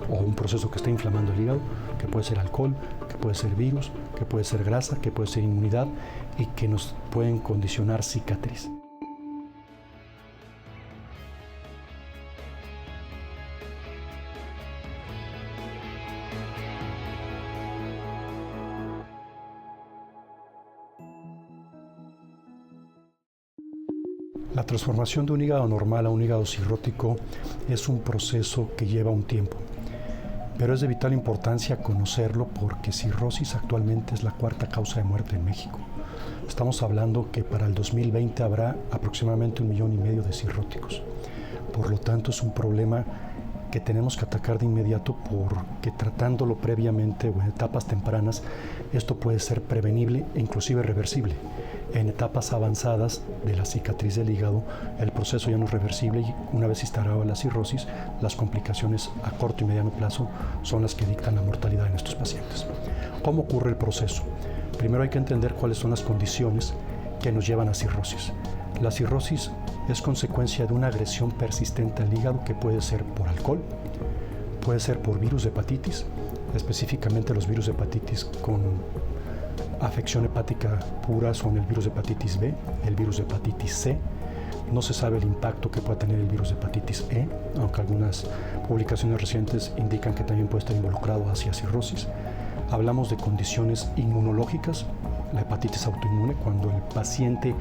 S11: o un proceso que está inflamando el hígado, que puede ser alcohol, que puede ser virus, que puede ser grasa, que puede ser inmunidad y que nos pueden condicionar cicatriz. La transformación de un hígado normal a un hígado cirrótico es un proceso que lleva un tiempo, pero es de vital importancia conocerlo porque cirrosis actualmente es la 4ª causa de muerte en México. Estamos hablando que para el 2020 habrá aproximadamente 1,5 millones de cirróticos. Por lo tanto, es un problema que tenemos que atacar de inmediato porque tratándolo previamente o en etapas tempranas, esto puede ser prevenible e inclusive reversible. En etapas avanzadas de la cicatriz del hígado, el proceso ya no es reversible y una vez instalada la cirrosis, las complicaciones a corto y mediano plazo son las que dictan la mortalidad en estos pacientes. ¿Cómo ocurre el proceso? Primero hay que entender cuáles son las condiciones que nos llevan a cirrosis. La cirrosis es consecuencia de una agresión persistente al hígado que puede ser por alcohol, puede ser por virus de hepatitis, específicamente los virus de hepatitis con afección hepática pura son el virus de hepatitis B, el virus de hepatitis C. No se sabe el impacto que pueda tener el virus de hepatitis E, aunque algunas publicaciones recientes indican que también puede estar involucrado hacia cirrosis. Hablamos de condiciones inmunológicas, la hepatitis autoinmune, cuando el paciente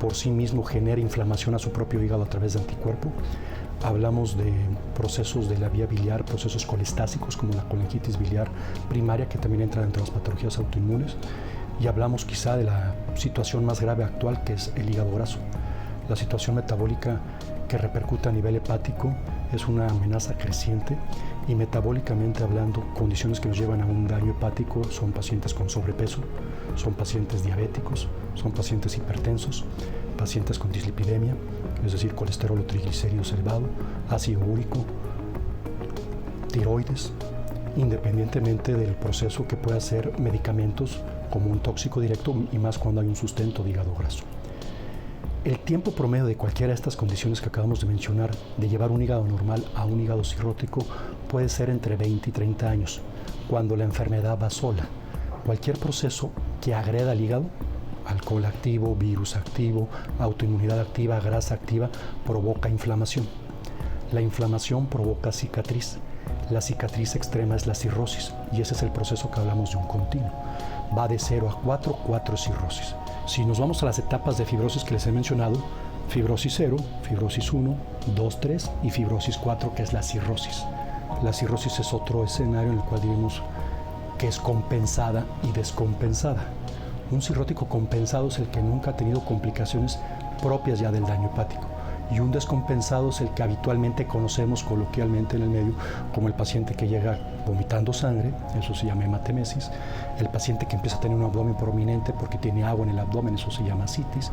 S11: por sí mismo genera inflamación a su propio hígado a través de anticuerpo. Hablamos de procesos de la vía biliar, procesos colestásicos como la colangitis biliar primaria, que también entra dentro de las patologías autoinmunes. Y hablamos quizá de la situación más grave actual, que es el hígado graso. La situación metabólica que repercute a nivel hepático es una amenaza creciente y metabólicamente hablando, condiciones que nos llevan a un daño hepático son pacientes con sobrepeso, son pacientes diabéticos, son pacientes hipertensos, pacientes con dislipidemia, es decir, colesterol o triglicéridos elevado, ácido úrico, tiroides, independientemente del proceso que pueda ser medicamentos como un tóxico directo y más cuando hay un sustento de hígado graso. El tiempo promedio de cualquiera de estas condiciones que acabamos de mencionar, de llevar un hígado normal a un hígado cirrótico, puede ser entre 20 y 30 años, cuando la enfermedad va sola. Cualquier proceso que agreda al hígado, alcohol activo, virus activo, autoinmunidad activa, grasa activa, provoca inflamación. La inflamación provoca cicatriz. La cicatriz extrema es la cirrosis y ese es el proceso que hablamos de un continuo. Va de 0 a 4, 4 cirrosis. Si nos vamos a las etapas de fibrosis que les he mencionado, fibrosis 0, fibrosis 1, 2, 3 y fibrosis 4, que es la cirrosis. La cirrosis es otro escenario en el cual diríamos que es compensada y descompensada. Un cirrótico compensado es el que nunca ha tenido complicaciones propias ya del daño hepático. Y un descompensado es el que habitualmente conocemos coloquialmente en el medio como el paciente que llega vomitando sangre, eso se llama hematemesis, el paciente que empieza a tener un abdomen prominente porque tiene agua en el abdomen, eso se llama citis.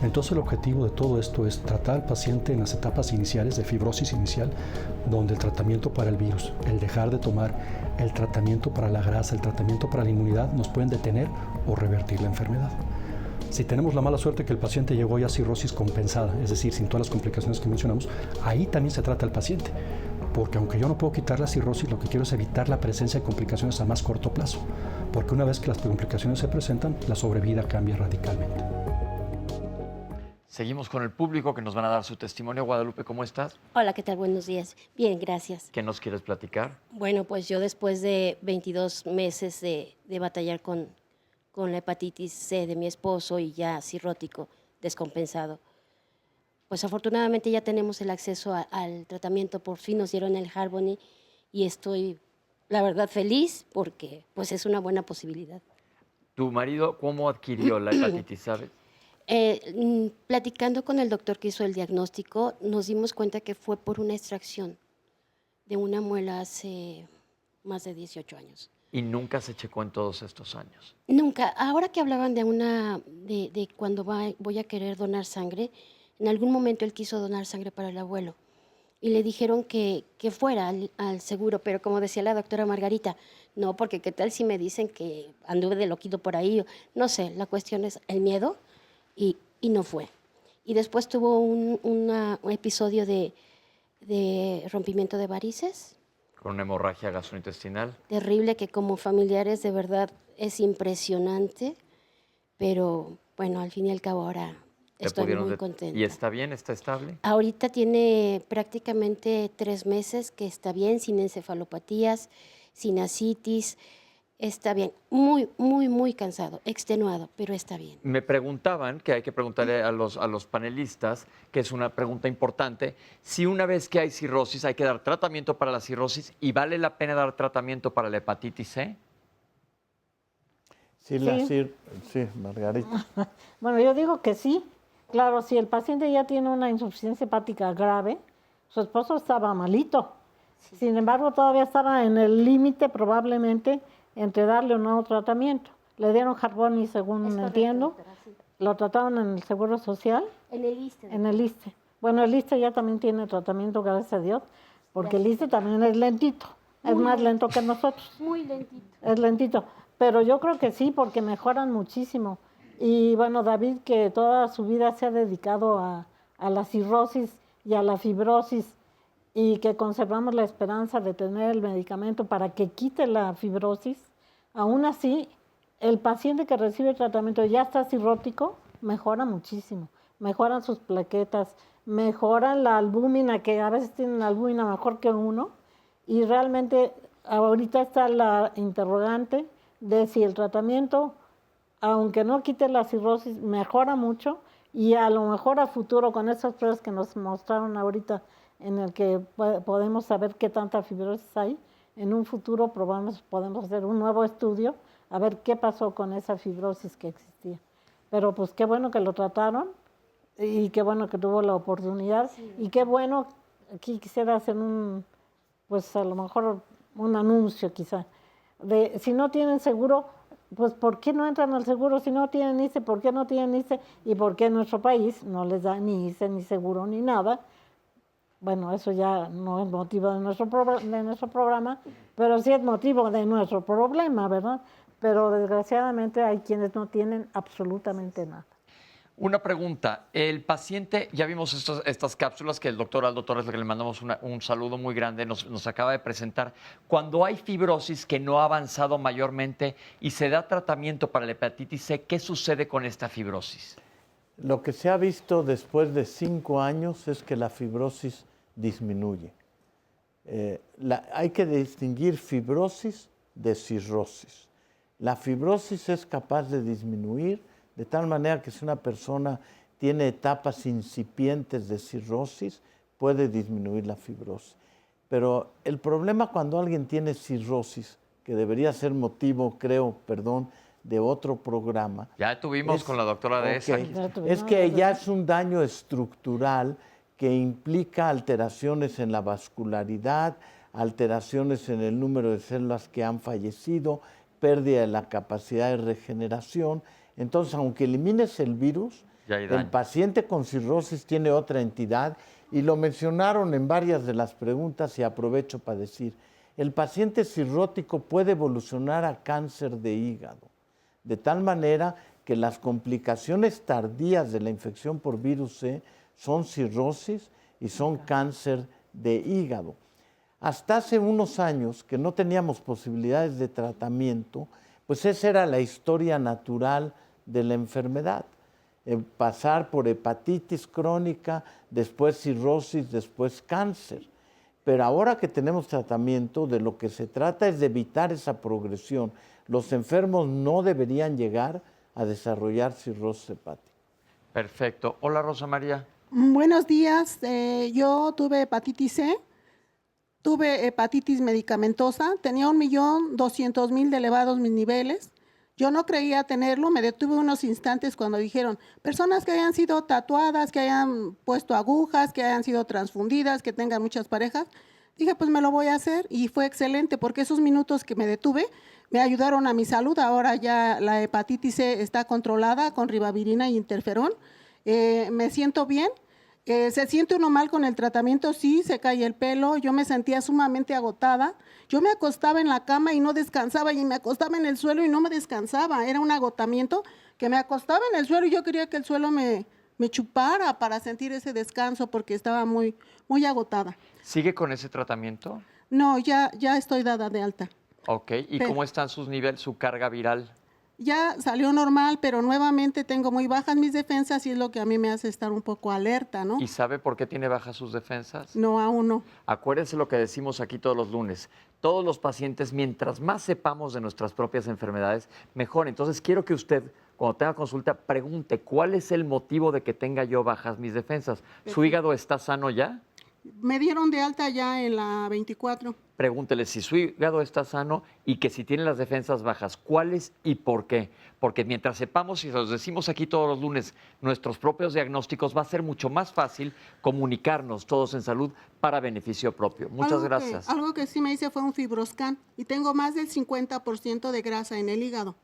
S11: Entonces el objetivo de todo esto es tratar al paciente en las etapas iniciales de fibrosis inicial, donde el tratamiento para el virus, el dejar de tomar, el tratamiento para la grasa, el tratamiento para la inmunidad nos pueden detener o revertir la enfermedad. Si tenemos la mala suerte que el paciente llegó ya a cirrosis compensada, es decir, sin todas las complicaciones que mencionamos, ahí también se trata al paciente. Porque aunque yo no puedo quitar la cirrosis, lo que quiero es evitar la presencia de complicaciones a más corto plazo. Porque una vez que las complicaciones se presentan, la sobrevida cambia radicalmente.
S2: Seguimos con el público que nos van a dar su testimonio. Guadalupe, ¿cómo estás?
S8: Hola, ¿qué tal? Buenos días. Bien, gracias.
S2: ¿Qué nos quieres platicar?
S8: Bueno, pues yo después de 22 meses de batallar con la hepatitis C de mi esposo y ya cirrótico, descompensado, pues afortunadamente ya tenemos el acceso al tratamiento. Por fin nos dieron el Harvoni y estoy, la verdad, feliz porque pues es una buena posibilidad.
S2: ¿Tu marido cómo adquirió la hepatitis, sabes?
S8: Platicando con el doctor que hizo el diagnóstico, nos dimos cuenta que fue por una extracción de una muela hace más de 18 años.
S2: ¿Y nunca se checó en todos estos años?
S8: Nunca. Ahora que hablaban de cuando voy a querer donar sangre, en algún momento él quiso donar sangre para el abuelo y le dijeron que fuera al seguro, pero como decía la doctora Margarita, no, porque qué tal si me dicen que anduve de loquito por ahí, no sé, la cuestión es el miedo y no fue. Y después tuvo un episodio de rompimiento de varices,
S2: Con una hemorragia gastrointestinal.
S8: terrible, que como familiares de verdad es impresionante, pero bueno, al fin y al cabo ahora estoy muy contenta.
S2: ¿Y está bien? ¿Está estable?
S8: Ahorita tiene prácticamente 3 meses que está bien, sin encefalopatías, sin ascitis, está bien. Muy, muy, muy cansado, extenuado, pero está bien.
S2: Me preguntaban, que hay que preguntarle a los panelistas, que es una pregunta importante, si una vez que hay cirrosis hay que dar tratamiento para la cirrosis y vale la pena dar tratamiento para la hepatitis C.
S6: Sí, sí, Margarita.
S5: Bueno, yo digo que sí. Claro, si el paciente ya tiene una insuficiencia hepática grave, su esposo estaba malito. Sin embargo, todavía estaba en el límite probablemente entre darle o no tratamiento. Le dieron Harvoni, según entiendo. Lo trataron en el Seguro Social.
S8: En el ISSSTE.
S5: En el ISSSTE. Bueno, el ISSSTE ya también tiene tratamiento, gracias a Dios, porque el ISSSTE también es lentito. Es más lento que nosotros.
S8: Muy lentito.
S5: Es lentito. Pero yo creo que sí, porque mejoran muchísimo. Y bueno, David, que toda su vida se ha dedicado a la cirrosis y a la fibrosis, y que conservamos la esperanza de tener el medicamento para que quite la fibrosis, aún así, el paciente que recibe tratamiento ya está cirrótico, mejora muchísimo. Mejoran sus plaquetas, mejoran la albúmina, que a veces tienen albúmina mejor que uno, y realmente ahorita está la interrogante de si el tratamiento, aunque no quite la cirrosis, mejora mucho, y a lo mejor a futuro con esas pruebas que nos mostraron ahorita, en el que podemos saber qué tanta fibrosis hay, en un futuro podemos hacer un nuevo estudio a ver qué pasó con esa fibrosis que existía. Pero pues qué bueno que lo trataron y qué bueno que tuvo la oportunidad, y qué bueno, aquí quisiera hacer pues a lo mejor un anuncio quizá, de si no tienen seguro, pues ¿por qué no entran al seguro? Si no tienen ISSSTE, ¿por qué no tienen ISSSTE? ¿Y por qué en nuestro país no les da ni ISSSTE, ni seguro, ni nada? Bueno, eso ya no es motivo de nuestro programa, pero sí es motivo de nuestro problema, ¿verdad? Pero desgraciadamente hay quienes no tienen absolutamente nada.
S2: Una pregunta, el paciente, ya vimos estas cápsulas que el doctor Aldo Torres, que le mandamos un saludo muy grande, nos acaba de presentar. Cuando hay fibrosis que no ha avanzado mayormente y se da tratamiento para la hepatitis C, ¿qué sucede con esta fibrosis?
S6: Lo que se ha visto después de 5 años es que la fibrosis disminuye. Hay que distinguir fibrosis de cirrosis. La fibrosis es capaz de disminuir de tal manera que si una persona tiene etapas incipientes de cirrosis, puede disminuir la fibrosis. Pero el problema cuando alguien tiene cirrosis, que debería ser motivo, creo, de otro programa.
S2: Ya tuvimos con la doctora de esa.
S6: Es que ya es un daño estructural que implica alteraciones en la vascularidad, alteraciones en el número de células que han fallecido, pérdida de la capacidad de regeneración. Entonces, aunque elimines el virus, el paciente con cirrosis tiene otra entidad, y lo mencionaron en varias de las preguntas y aprovecho para decir, el paciente cirrótico puede evolucionar a cáncer de hígado, de tal manera que las complicaciones tardías de la infección por virus C son cirrosis y son cáncer de hígado. Hasta hace unos años que no teníamos posibilidades de tratamiento, pues esa era la historia natural de la enfermedad. Pasar por hepatitis crónica, después cirrosis, después cáncer. Pero ahora que tenemos tratamiento, de lo que se trata es de evitar esa progresión. Los enfermos no deberían llegar a desarrollar cirrosis hepática.
S2: Perfecto. Hola, Rosa María.
S9: Buenos días. Yo tuve hepatitis C, tuve hepatitis medicamentosa, tenía 1.200.000 de elevados mis niveles. Yo no creía tenerlo, me detuve unos instantes cuando dijeron personas que hayan sido tatuadas, que hayan puesto agujas, que hayan sido transfundidas, que tengan muchas parejas. Dije, pues me lo voy a hacer y fue excelente porque esos minutos que me detuve me ayudaron a mi salud. Ahora ya la hepatitis C está controlada con ribavirina y interferón. Me siento bien. ¿Se siente uno mal con el tratamiento? Sí, se cae el pelo. Yo me sentía sumamente agotada. Yo me acostaba en la cama y no descansaba y me acostaba en el suelo y no me descansaba. Era un agotamiento que me acostaba en el suelo y yo quería que el suelo me chupara para sentir ese descanso porque estaba muy, muy agotada.
S2: ¿Sigue con ese tratamiento?
S9: No, ya estoy dada de alta.
S2: Ok, ¿y cómo están sus niveles, su carga viral?
S9: Ya salió normal, pero nuevamente tengo muy bajas mis defensas y es lo que a mí me hace estar un poco alerta, ¿no?
S2: ¿Y sabe por qué tiene bajas sus defensas?
S9: No, aún no.
S2: Acuérdense lo que decimos aquí todos los lunes. Todos los pacientes, mientras más sepamos de nuestras propias enfermedades, mejor. Entonces, quiero que usted, cuando tenga consulta, pregunte, ¿cuál es el motivo de que tenga yo bajas mis defensas? ¿Su hígado está sano ya?
S9: Me dieron de alta ya en la 24.
S2: Pregúntele si su hígado está sano y que si tiene las defensas bajas, ¿cuáles y por qué? Porque mientras sepamos, y los decimos aquí todos los lunes, nuestros propios diagnósticos, va a ser mucho más fácil comunicarnos todos en salud para beneficio propio. Muchas gracias.
S9: Algo que sí me hice fue un fibroscan y tengo más del 50% de grasa en el hígado.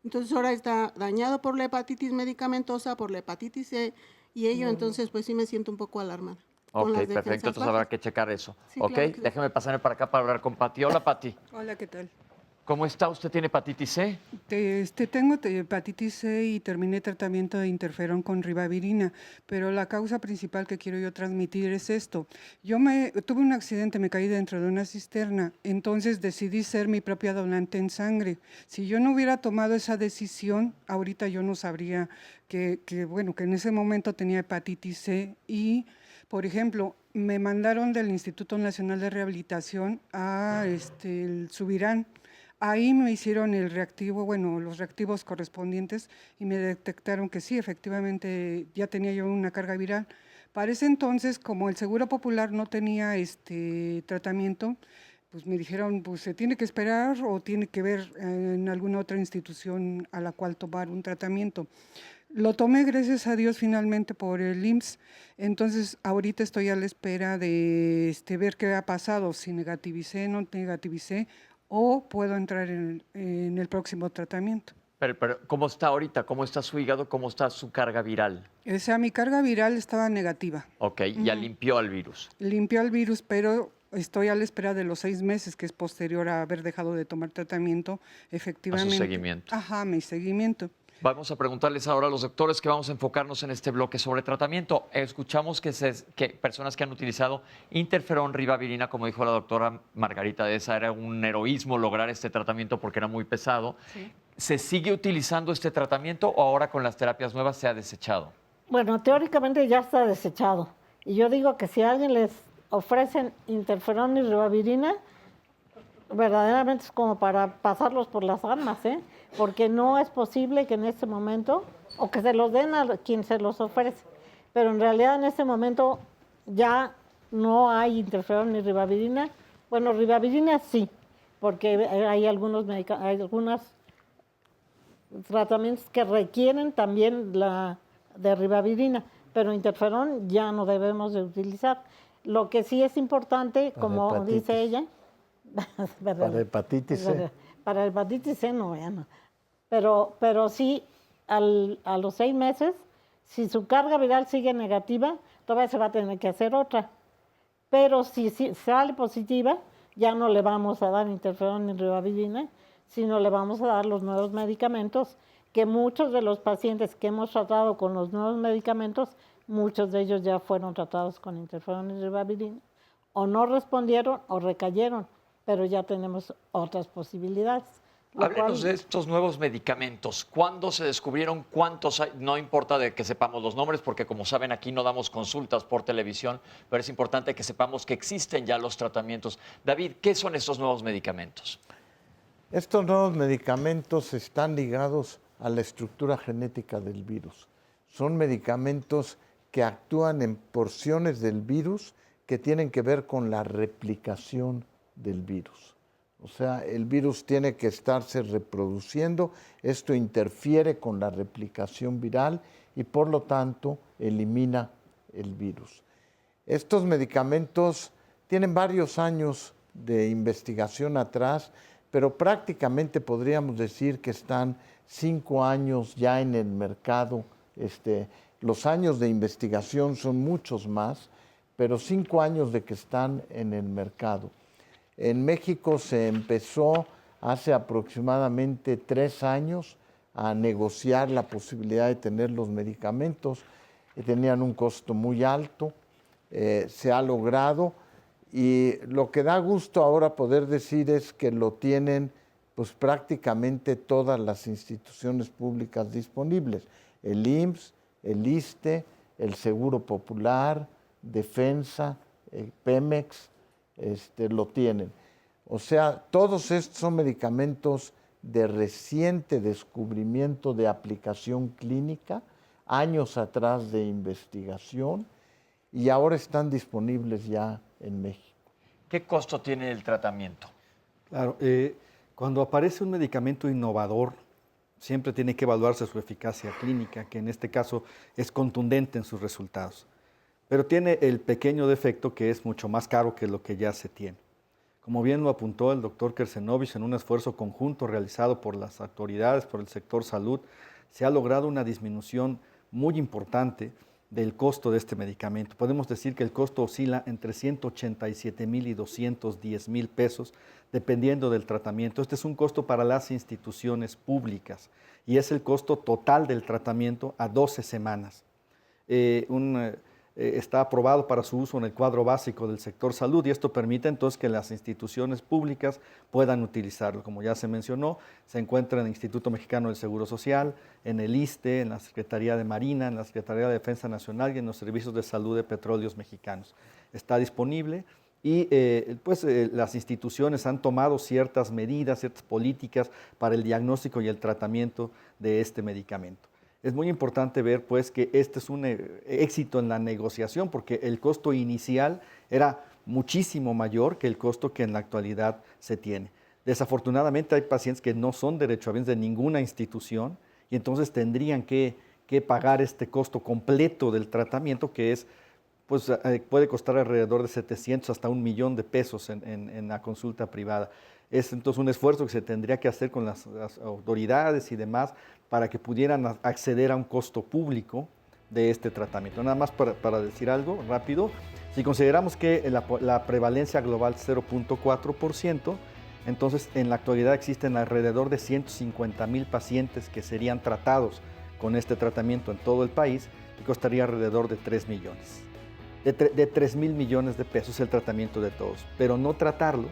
S9: Entonces ahora está dañado por la hepatitis medicamentosa, por la hepatitis C y ello, entonces pues sí me siento un poco alarmada.
S2: Ok, perfecto, entonces habrá que checar eso.
S9: Sí,
S2: ok,
S9: claro que sí.
S2: Déjeme pasarme para acá para hablar con Pati. Hola, Pati.
S14: Hola, ¿qué tal?
S2: ¿Cómo está? ¿Usted tiene hepatitis C?
S14: Tengo hepatitis C y terminé tratamiento de interferón con ribavirina, pero la causa principal que quiero yo transmitir es esto. Tuve un accidente, me caí dentro de una cisterna, entonces decidí ser mi propia donante en sangre. Si yo no hubiera tomado esa decisión, ahorita yo no sabría que en ese momento tenía hepatitis C y, por ejemplo, me mandaron del Instituto Nacional de Rehabilitación a el Subirán. Ahí me hicieron el reactivo, los reactivos correspondientes y me detectaron que sí, efectivamente ya tenía yo una carga viral. Para ese entonces, como el Seguro Popular no tenía tratamiento, pues me dijeron, pues se tiene que esperar o tiene que ver en alguna otra institución a la cual tomar un tratamiento. Lo tomé, gracias a Dios, finalmente por el IMSS. Entonces, ahorita estoy a la espera de ver qué ha pasado, si negativicé, no negativicé, o puedo entrar en el próximo tratamiento.
S2: Pero, ¿cómo está ahorita? ¿Cómo está su hígado? ¿Cómo está su carga viral?
S14: O sea, mi carga viral estaba negativa.
S2: Ok, ya limpió al virus.
S14: Limpió al virus, pero estoy a la espera de los 6 meses, que es posterior a haber dejado de tomar tratamiento, efectivamente.
S2: A su seguimiento.
S14: Ajá, mi seguimiento.
S2: Vamos a preguntarles ahora a los doctores que vamos a enfocarnos en este bloque sobre tratamiento. Escuchamos que personas que han utilizado interferón, ribavirina, como dijo la doctora Margarita de esa, era un heroísmo lograr este tratamiento porque era muy pesado. Sí. ¿Se sigue utilizando este tratamiento o ahora con las terapias nuevas se ha desechado?
S5: Bueno, teóricamente ya está desechado. Y yo digo que si a alguien les ofrecen interferón y ribavirina, verdaderamente es como para pasarlos por las armas, ¿eh? Porque no es posible que en este momento, o que se los den a quien se los ofrece, pero en realidad en este momento ya no hay interferón ni ribavirina. Bueno, ribavirina sí, porque hay algunos tratamientos que requieren también la de ribavirina, pero interferón ya no debemos de utilizar. Lo que sí es importante, como dice ella,
S6: para hepatitis C.
S5: Para hepatitis C no, ya no. Pero sí, a los 6 meses, si su carga viral sigue negativa, todavía se va a tener que hacer otra. Pero si sale positiva, ya no le vamos a dar interferón ni ribavirina, sino le vamos a dar los nuevos medicamentos, que muchos de los pacientes que hemos tratado con los nuevos medicamentos, muchos de ellos ya fueron tratados con interferón y ribavirina, o no respondieron o recayeron, pero ya tenemos otras posibilidades.
S2: Háblenos de estos nuevos medicamentos. ¿Cuándo se descubrieron? ¿Cuántos hay? No importa de que sepamos los nombres, porque como saben aquí no damos consultas por televisión, pero es importante que sepamos que existen ya los tratamientos. David, ¿qué son estos nuevos medicamentos?
S6: Estos nuevos medicamentos están ligados a la estructura genética del virus. Son medicamentos que actúan en porciones del virus que tienen que ver con la replicación del virus. O sea, el virus tiene que estarse reproduciendo, esto interfiere con la replicación viral y por lo tanto elimina el virus. Estos medicamentos tienen varios años de investigación atrás, pero prácticamente podríamos decir que están 5 años ya en el mercado. Los años de investigación son muchos más, pero 5 años de que están en el mercado. En México se empezó hace aproximadamente 3 años a negociar la posibilidad de tener los medicamentos. Tenían un costo muy alto, se ha logrado, y lo que da gusto ahora poder decir es que lo tienen pues prácticamente todas las instituciones públicas disponibles: el IMSS, el ISSSTE, el Seguro Popular, Defensa, Pemex, lo tienen. O sea, todos estos son medicamentos de reciente descubrimiento de aplicación clínica, años atrás de investigación, y ahora están disponibles ya en México.
S2: ¿Qué costo tiene el tratamiento?
S7: Claro, cuando aparece un medicamento innovador, siempre tiene que evaluarse su eficacia clínica, que en este caso es contundente en sus resultados. Pero tiene el pequeño defecto que es mucho más caro que lo que ya se tiene. Como bien lo apuntó el doctor Kersenovich, en un esfuerzo conjunto realizado por las autoridades, por el sector salud, se ha logrado una disminución muy importante del costo de este medicamento. Podemos decir que el costo oscila entre 187,000 y 210,000 pesos, dependiendo del tratamiento. Este es un costo para las instituciones públicas y es el costo total del tratamiento a 12 semanas. Está aprobado para su uso en el cuadro básico del sector salud y esto permite entonces que las instituciones públicas puedan utilizarlo. Como ya se mencionó, se encuentra en el Instituto Mexicano del Seguro Social, en el ISSSTE, en la Secretaría de Marina, en la Secretaría de Defensa Nacional y en los servicios de salud de Petróleos Mexicanos. Está disponible y las instituciones han tomado ciertas medidas, ciertas políticas para el diagnóstico y el tratamiento de este medicamento. Es muy importante ver pues que este es un éxito en la negociación porque el costo inicial era muchísimo mayor que el costo que en la actualidad se tiene. Desafortunadamente hay pacientes que no son derechohabientes de ninguna institución y entonces tendrían que pagar este costo completo del tratamiento que es, pues, puede costar alrededor de 700 hasta 1 millón de pesos en la consulta privada. Es entonces un esfuerzo que se tendría que hacer con las autoridades y demás para que pudieran acceder a un costo público de este tratamiento. Nada más para decir algo rápido, si consideramos que la prevalencia global es 0.4%, entonces en la actualidad existen alrededor de 150,000 pacientes que serían tratados con este tratamiento en todo el país y costaría alrededor de 3 millones. De 3,000 millones de pesos el tratamiento de todos, pero no tratarlos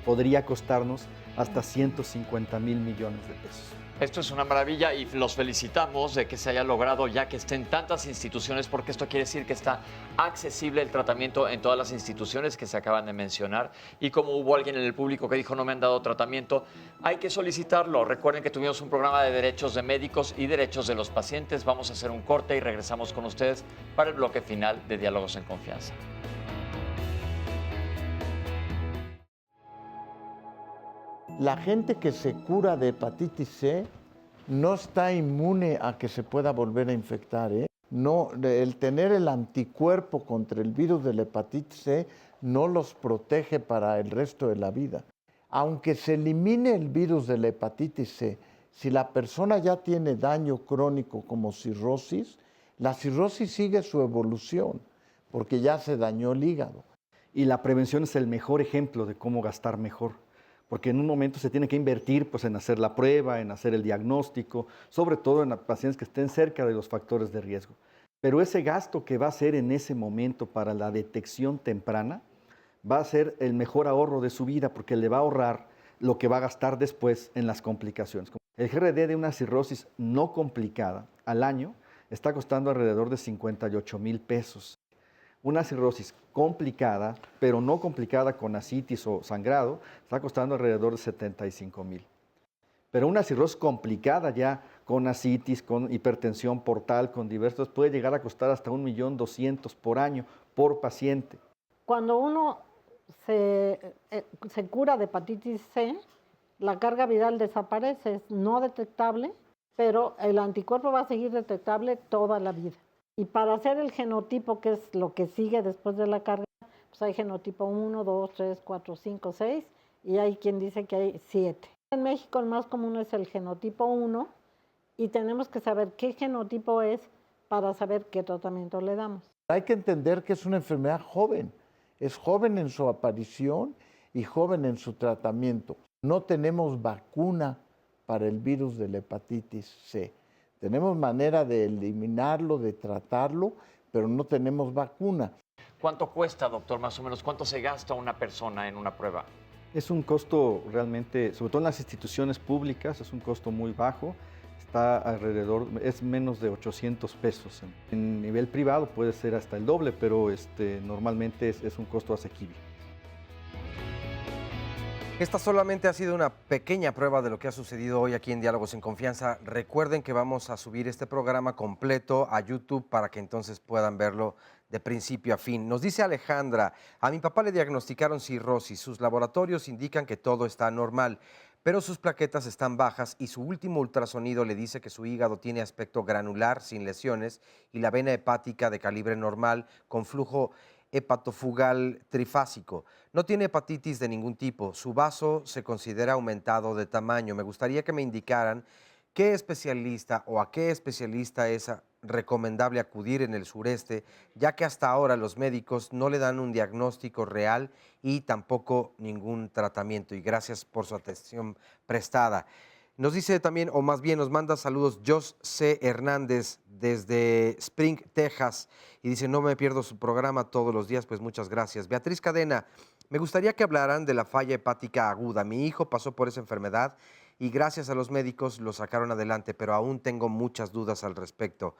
S7: podría costarnos hasta 150,000 millones de pesos.
S2: Esto es una maravilla y los felicitamos de que se haya logrado ya que estén tantas instituciones, porque esto quiere decir que está accesible el tratamiento en todas las instituciones que se acaban de mencionar. Y como hubo alguien en el público que dijo no me han dado tratamiento, hay que solicitarlo. Recuerden que tuvimos un programa de derechos de médicos y derechos de los pacientes. Vamos a hacer un corte y regresamos con ustedes para el bloque final de Diálogos en Confianza.
S6: La gente que se cura de hepatitis C no está inmune a que se pueda volver a infectar. No, el tener el anticuerpo contra el virus de la hepatitis C no los protege para el resto de la vida. Aunque se elimine el virus de la hepatitis C, si la persona ya tiene daño crónico como cirrosis, la cirrosis sigue su evolución porque ya se dañó el hígado.
S7: Y la prevención es el mejor ejemplo de cómo gastar mejor. Porque en un momento se tiene que invertir pues, en hacer la prueba, en hacer el diagnóstico, sobre todo en pacientes que estén cerca de los factores de riesgo. Pero ese gasto que va a ser en ese momento para la detección temprana va a ser el mejor ahorro de su vida porque le va a ahorrar lo que va a gastar después en las complicaciones. El GRD de una cirrosis no complicada al año está costando alrededor de 58,000 pesos. Una cirrosis complicada, pero no complicada con ascitis o sangrado, está costando alrededor de 75,000. Pero una cirrosis complicada ya con ascitis, con hipertensión portal, con diversos, puede llegar a costar hasta 1.200.000 por año por paciente.
S5: Cuando uno se cura de hepatitis C, la carga viral desaparece, es no detectable, pero el anticuerpo va a seguir detectable toda la vida. Y para hacer el genotipo, que es lo que sigue después de la carga, pues hay genotipo 1, 2, 3, 4, 5, 6 y hay quien dice que hay 7. En México el más común es el genotipo 1 y tenemos que saber qué genotipo es para saber qué tratamiento le damos.
S6: Hay que entender que es una enfermedad joven. Es joven en su aparición y joven en su tratamiento. No tenemos vacuna para el virus de la hepatitis C. Tenemos manera de eliminarlo, de tratarlo, pero no tenemos vacuna.
S2: ¿Cuánto cuesta, doctor, más o menos? ¿Cuánto se gasta una persona en una prueba?
S7: Es un costo realmente, sobre todo en las instituciones públicas, es un costo muy bajo. Está alrededor, es menos de 800 pesos. En nivel privado puede ser hasta el doble, pero normalmente es un costo asequible.
S3: Esta solamente ha sido una pequeña prueba de lo que ha sucedido hoy aquí en Diálogos en Confianza. Recuerden que vamos a subir este programa completo a YouTube para que entonces puedan verlo de principio a fin. Nos dice Alejandra, a mi papá le diagnosticaron cirrosis, sus laboratorios indican que todo está normal, pero sus plaquetas están bajas y su último ultrasonido le dice que su hígado tiene aspecto granular, sin lesiones, y la vena hepática de calibre normal, con flujo hepatofugal trifásico. No tiene hepatitis de ningún tipo. Su vaso se considera aumentado de tamaño. Me gustaría que me indicaran qué especialista o a qué especialista es recomendable acudir en el sureste, ya que hasta ahora los médicos no le dan un diagnóstico real y tampoco ningún tratamiento. Y gracias por su atención prestada. Nos dice también, o más bien nos manda saludos, Jos C. Hernández desde Spring, Texas, y dice, no me pierdo su programa todos los días, pues muchas gracias. Beatriz Cadena, me gustaría que hablaran de la falla hepática aguda. Mi hijo pasó por esa enfermedad y gracias a los médicos lo sacaron adelante, pero aún tengo muchas dudas al respecto.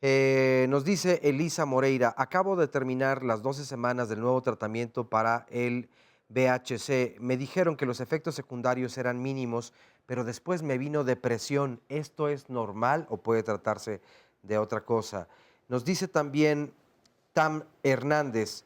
S3: Nos dice Elisa Moreira, acabo de terminar las 12 semanas del nuevo tratamiento para el VHC. Me dijeron que los efectos secundarios eran mínimos, pero después me vino depresión. ¿Esto es normal o puede tratarse de otra cosa? Nos dice también Tam Hernández,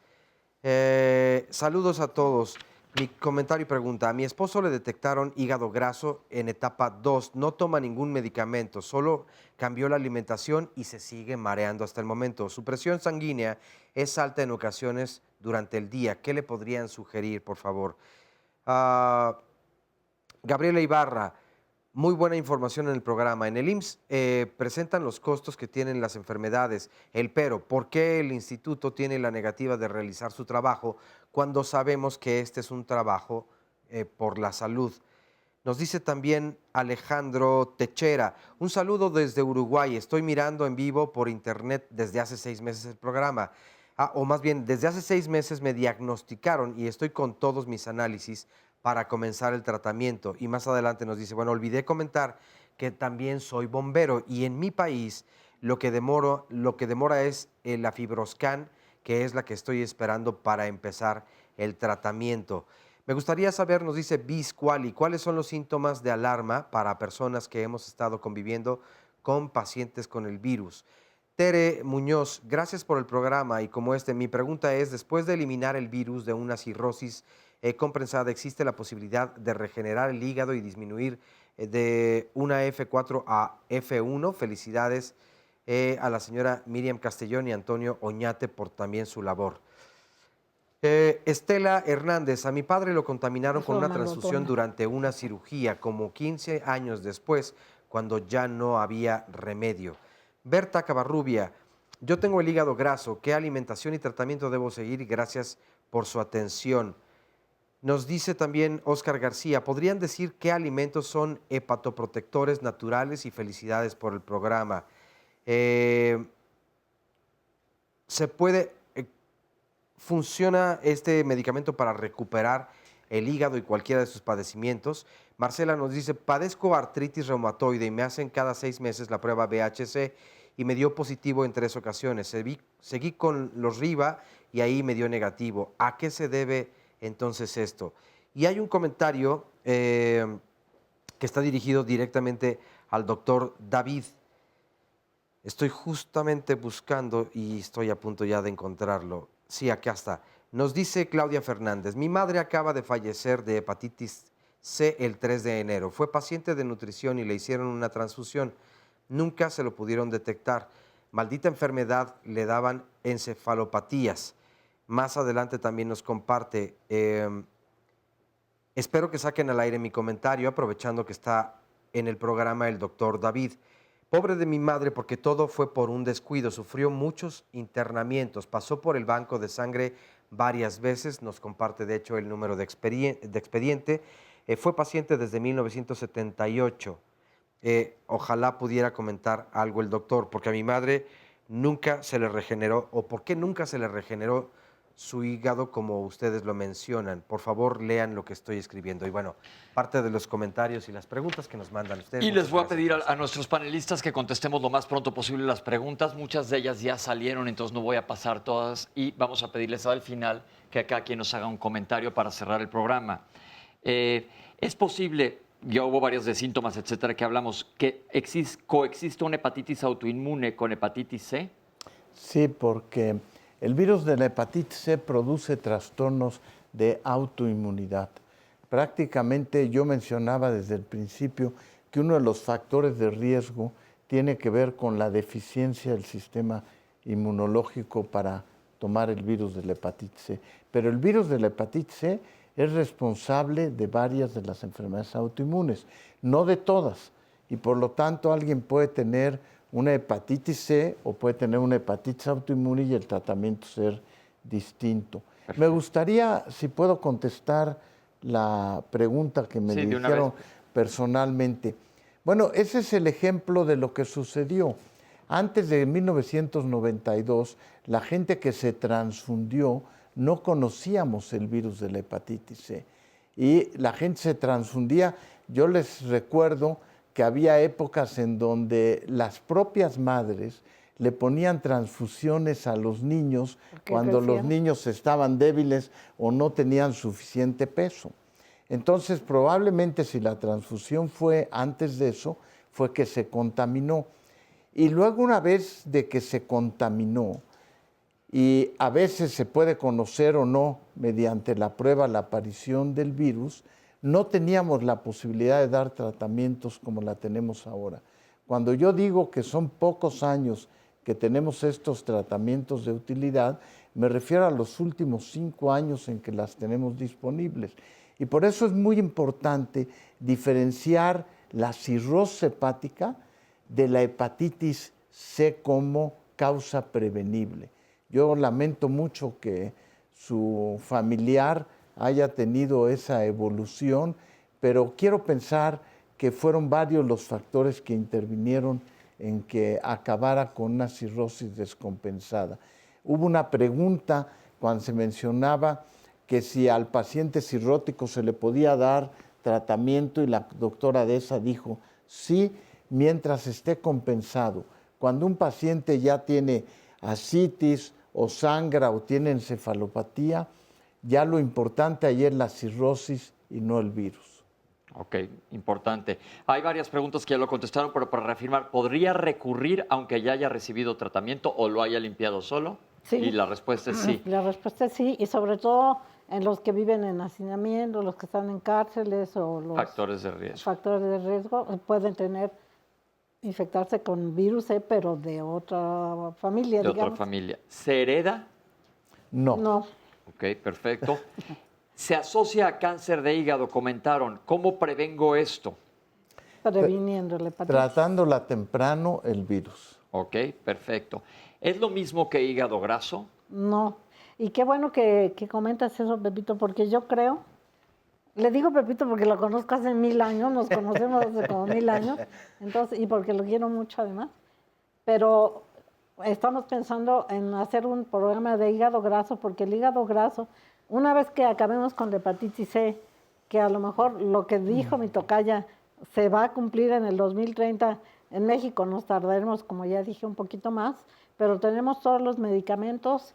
S3: saludos a todos. Mi comentario y pregunta, a mi esposo le detectaron hígado graso en etapa 2, no toma ningún medicamento, solo cambió la alimentación y se sigue mareando hasta el momento. Su presión sanguínea es alta en ocasiones durante el día. ¿Qué le podrían sugerir, por favor? Gabriela Ibarra, muy buena información en el programa. En el IMSS presentan los costos que tienen las enfermedades, el pero. ¿Por qué el instituto tiene la negativa de realizar su trabajo cuando sabemos que este es un trabajo por la salud? Nos dice también Alejandro Techera, un saludo desde Uruguay. Estoy mirando en vivo por internet desde hace 6 meses el programa. O más bien, desde hace 6 meses me diagnosticaron y estoy con todos mis análisis para comenzar el tratamiento. Y más adelante nos dice, bueno, olvidé comentar que también soy bombero y en mi país lo que demora es la Fibroscan, que es la que estoy esperando para empezar el tratamiento. Me gustaría saber, nos dice Bisquali, ¿cuáles son los síntomas de alarma para personas que hemos estado conviviendo con pacientes con el virus? Tere Muñoz, gracias por el programa y como mi pregunta es, después de eliminar el virus de una cirrosis compensada, ¿existe la posibilidad de regenerar el hígado y disminuir de una F4 a F1? Felicidades a la señora Miriam Castellón y Antonio Oñate por también su labor. Estela Hernández, a mi padre lo contaminaron con una transfusión durante una cirugía, como 15 años después, cuando ya no había remedio. Berta Cavarrubia, yo tengo el hígado graso, ¿qué alimentación y tratamiento debo seguir? Gracias por su atención. Nos dice también Óscar García, ¿podrían decir qué alimentos son hepatoprotectores naturales? Y felicidades por el programa. ¿Funciona este medicamento para recuperar el hígado y cualquiera de sus padecimientos? Marcela nos dice, padezco artritis reumatoide y me hacen cada 6 meses la prueba VHC y me dio positivo en 3 ocasiones. Seguí con los Riva y ahí me dio negativo. ¿A qué se debe entonces esto? Y hay un comentario que está dirigido directamente al doctor David. Estoy justamente buscando y estoy a punto ya de encontrarlo. Sí, acá está. Nos dice Claudia Fernández, mi madre acaba de fallecer de hepatitis C el 3 de enero. Fue paciente de nutrición y le hicieron una transfusión. Nunca se lo pudieron detectar. Maldita enfermedad, le daban encefalopatías. Más adelante también nos comparte, espero que saquen al aire mi comentario, aprovechando que está en el programa el doctor David. Pobre de mi madre, porque todo fue por un descuido, sufrió muchos internamientos, pasó por el banco de sangre varias veces, nos comparte de hecho el número de expediente, fue paciente desde 1978. Ojalá pudiera comentar algo el doctor, porque a mi madre nunca se le regeneró, o por qué nunca se le regeneró su hígado como ustedes lo mencionan. Por favor, lean lo que estoy escribiendo. Y bueno, parte de los comentarios y las preguntas que nos mandan ustedes.
S2: Y les voy a pedir a nuestros panelistas que contestemos lo más pronto posible las preguntas. Muchas de ellas ya salieron, entonces no voy a pasar todas y vamos a pedirles al final que acá quien nos haga un comentario para cerrar el programa. Es posible, ya hubo varios de síntomas, etcétera, que hablamos, que coexiste una hepatitis autoinmune con hepatitis C.
S6: Sí, porque el virus de la hepatitis C produce trastornos de autoinmunidad. Prácticamente yo mencionaba desde el principio que uno de los factores de riesgo tiene que ver con la deficiencia del sistema inmunológico para tomar el virus de la hepatitis C. Pero el virus de la hepatitis C es responsable de varias de las enfermedades autoinmunes, no de todas. Y por lo tanto alguien puede tener una hepatitis C o puede tener una hepatitis autoinmune y el tratamiento ser distinto. Perfecto. Me gustaría, si puedo contestar la pregunta que me dijeron personalmente. Bueno, ese es el ejemplo de lo que sucedió. Antes de 1992, la gente que se transfundió no conocíamos el virus de la hepatitis C. Y la gente se transfundía. Yo les recuerdo que había épocas en donde las propias madres le ponían transfusiones a los niños cuando los niños estaban débiles o no tenían suficiente peso. Entonces, probablemente si la transfusión fue antes de eso, fue que se contaminó. Y luego, una vez de que se contaminó, y a veces se puede conocer o no mediante la prueba la aparición del virus, no teníamos la posibilidad de dar tratamientos como la tenemos ahora. Cuando yo digo que son pocos años que tenemos estos tratamientos de utilidad, me refiero a los últimos 5 años en que las tenemos disponibles. Y por eso es muy importante diferenciar la cirrosis hepática de la hepatitis C como causa prevenible. Yo lamento mucho que su familiar haya tenido esa evolución, pero quiero pensar que fueron varios los factores que intervinieron en que acabara con una cirrosis descompensada. Hubo una pregunta cuando se mencionaba que si al paciente cirrótico se le podía dar tratamiento y la doctora Deza dijo sí, mientras esté compensado. Cuando un paciente ya tiene ascitis o sangra o tiene encefalopatía, ya lo importante ahí es la cirrosis y no el virus.
S2: Ok, importante. Hay varias preguntas que ya lo contestaron, pero para reafirmar, ¿podría recurrir aunque ya haya recibido tratamiento o lo haya limpiado solo?
S5: Sí.
S2: Y la respuesta es sí.
S5: La respuesta es sí, y sobre todo en los que viven en hacinamiento, los que están en cárceles o los
S2: factores de riesgo.
S5: Factores de riesgo pueden infectarse con virus C, pero de otra familia,
S2: de otra familia. ¿Se hereda?
S6: No.
S5: No.
S2: Ok, perfecto. Se asocia a cáncer de hígado, comentaron. ¿Cómo prevengo esto?
S5: Previniendo la hepatitis.
S6: Tratándola temprano el virus.
S2: Ok, perfecto. ¿Es lo mismo que hígado graso?
S5: No. Y qué bueno que comentas eso, Pepito, porque yo creo, le digo Pepito porque lo conozco hace 1000 años, nos conocemos hace como 1000 años, entonces, y porque lo quiero mucho además, pero estamos pensando en hacer un programa de hígado graso, porque el hígado graso, una vez que acabemos con la hepatitis C, que a lo mejor lo que dijo mi tocaya se va a cumplir en el 2030, en México nos tardaremos, como ya dije, un poquito más, pero tenemos todos los medicamentos.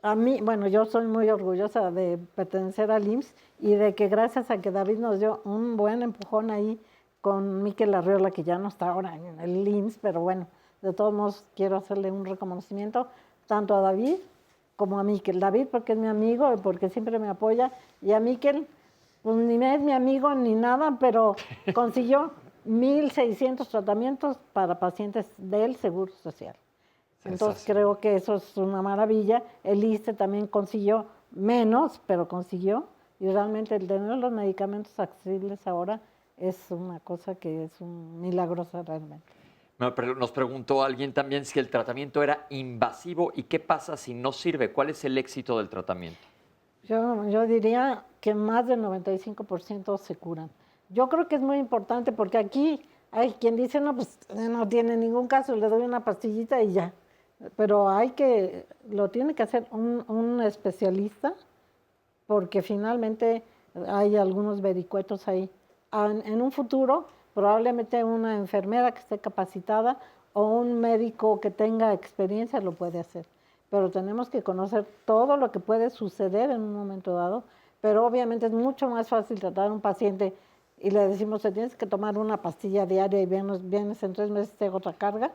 S5: A mí, bueno, yo soy muy orgullosa de pertenecer al IMSS y de que gracias a que David nos dio un buen empujón ahí con Miquel Arriola, que ya no está ahora en el IMSS, pero bueno, de todos modos quiero hacerle un reconocimiento tanto a David como a Miquel. David porque es mi amigo y porque siempre me apoya, y a Miquel, pues ni es mi amigo ni nada, pero consiguió 1,600 tratamientos para pacientes del Seguro Social. Entonces creo que eso es una maravilla. El ISSSTE también consiguió menos, pero consiguió. Y realmente el tener los medicamentos accesibles ahora es una cosa que es milagrosa realmente.
S2: Nos preguntó alguien también si el tratamiento era invasivo y qué pasa si no sirve. ¿Cuál es el éxito del tratamiento?
S5: Yo diría que más del 95% se curan. Yo creo que es muy importante porque aquí hay quien dice, no, pues no tiene ningún caso, le doy una pastillita y ya. Pero lo tiene que hacer un especialista porque finalmente hay algunos vericuetos ahí. En un futuro, probablemente una enfermera que esté capacitada o un médico que tenga experiencia lo puede hacer. Pero tenemos que conocer todo lo que puede suceder en un momento dado, pero obviamente es mucho más fácil tratar a un paciente y le decimos, te tienes que tomar una pastilla diaria y vienes en 3 meses te hago otra carga,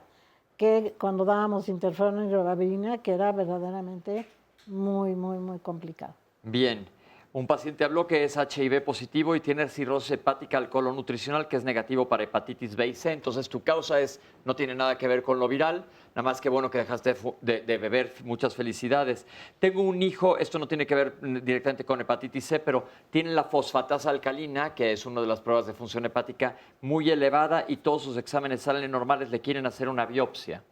S5: que cuando dábamos interferón y ribavirin, que era verdaderamente muy, muy, muy complicado.
S2: Bien. Un paciente habló que es HIV positivo y tiene cirrosis hepática al colon nutricional, que es negativo para hepatitis B y C. Entonces, tu causa no tiene nada que ver con lo viral, nada más que bueno que dejaste de beber. Muchas felicidades. Tengo un hijo, esto no tiene que ver directamente con hepatitis C, pero tiene la fosfatasa alcalina, que es una de las pruebas de función hepática, muy elevada y todos sus exámenes salen normales. Le quieren hacer una biopsia.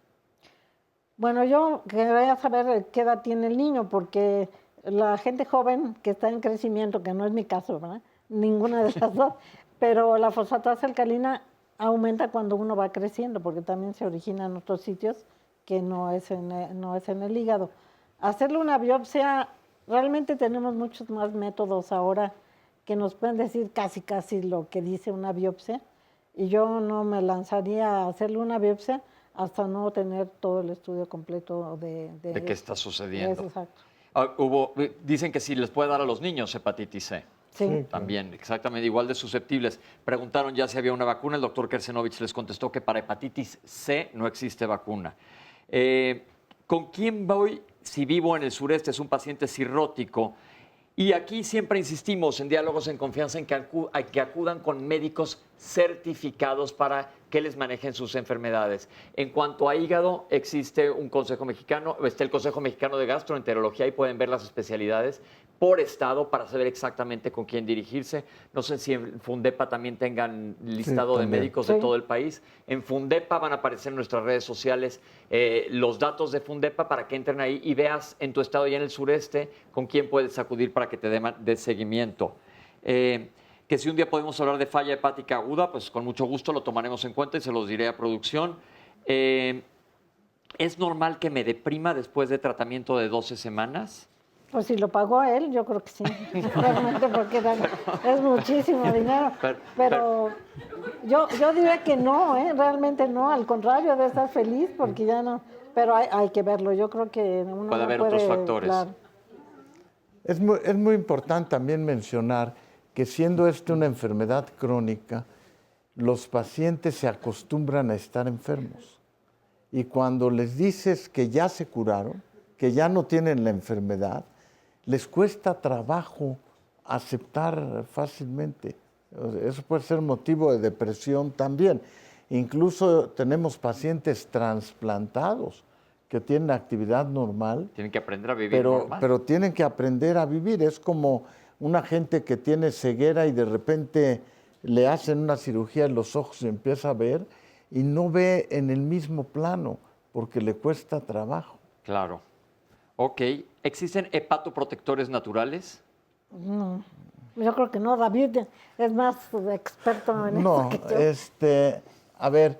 S5: Bueno, yo quería saber qué edad tiene el niño, porque la gente joven que está en crecimiento, que no es mi caso, ¿verdad? Ninguna de las dos, pero la fosfatasa alcalina aumenta cuando uno va creciendo, porque también se origina en otros sitios que no es en el hígado. Hacerle una biopsia, realmente tenemos muchos más métodos ahora que nos pueden decir casi lo que dice una biopsia, y yo no me lanzaría a hacerle una biopsia hasta no tener todo el estudio completo de
S2: qué está sucediendo.
S5: Eso, exacto.
S2: Dicen que si les puede dar a los niños hepatitis C.
S5: Sí.
S2: También, exactamente, igual de susceptibles. Preguntaron ya si había una vacuna. El doctor Kersenovich les contestó que para hepatitis C no existe vacuna. ¿Con quién voy si vivo en el sureste? Es un paciente cirrótico. Y aquí siempre insistimos en Diálogos en Confianza en que acudan con médicos certificados para que les manejen sus enfermedades. En cuanto a hígado, existe un consejo mexicano, está el Consejo Mexicano de Gastroenterología y pueden ver las especialidades por estado para saber exactamente con quién dirigirse. No sé si en Fundepa también tengan listado de médicos de todo el país. En Fundepa van a aparecer en nuestras redes sociales los datos de Fundepa para que entren ahí y veas en tu estado y en el sureste con quién puedes acudir para que te dé seguimiento. Que si un día podemos hablar de falla hepática aguda, pues con mucho gusto lo tomaremos en cuenta y se los diré a producción. ¿Es normal que me deprima después de tratamiento de 12 semanas?
S5: Pues si lo pagó él, yo creo que sí, realmente porque es muchísimo dinero. Pero yo diría que no, realmente no, al contrario, debe estar feliz porque ya no, pero hay que verlo, yo creo que uno
S2: puede haber otros factores.
S5: Claro.
S6: Es muy importante también mencionar que siendo esto una enfermedad crónica, los pacientes se acostumbran a estar enfermos. Y cuando les dices que ya se curaron, que ya no tienen la enfermedad, les cuesta trabajo aceptar fácilmente. Eso puede ser motivo de depresión también. Incluso tenemos pacientes trasplantados que tienen actividad normal.
S2: Tienen que aprender a vivir normal.
S6: Pero tienen que aprender a vivir. Es como una gente que tiene ceguera y de repente le hacen una cirugía en los ojos y empieza a ver y no ve en el mismo plano porque le cuesta trabajo.
S2: Claro. Ok. ¿Existen hepatoprotectores naturales?
S5: No, yo creo que no. David es más experto en
S6: eso que yo. A ver,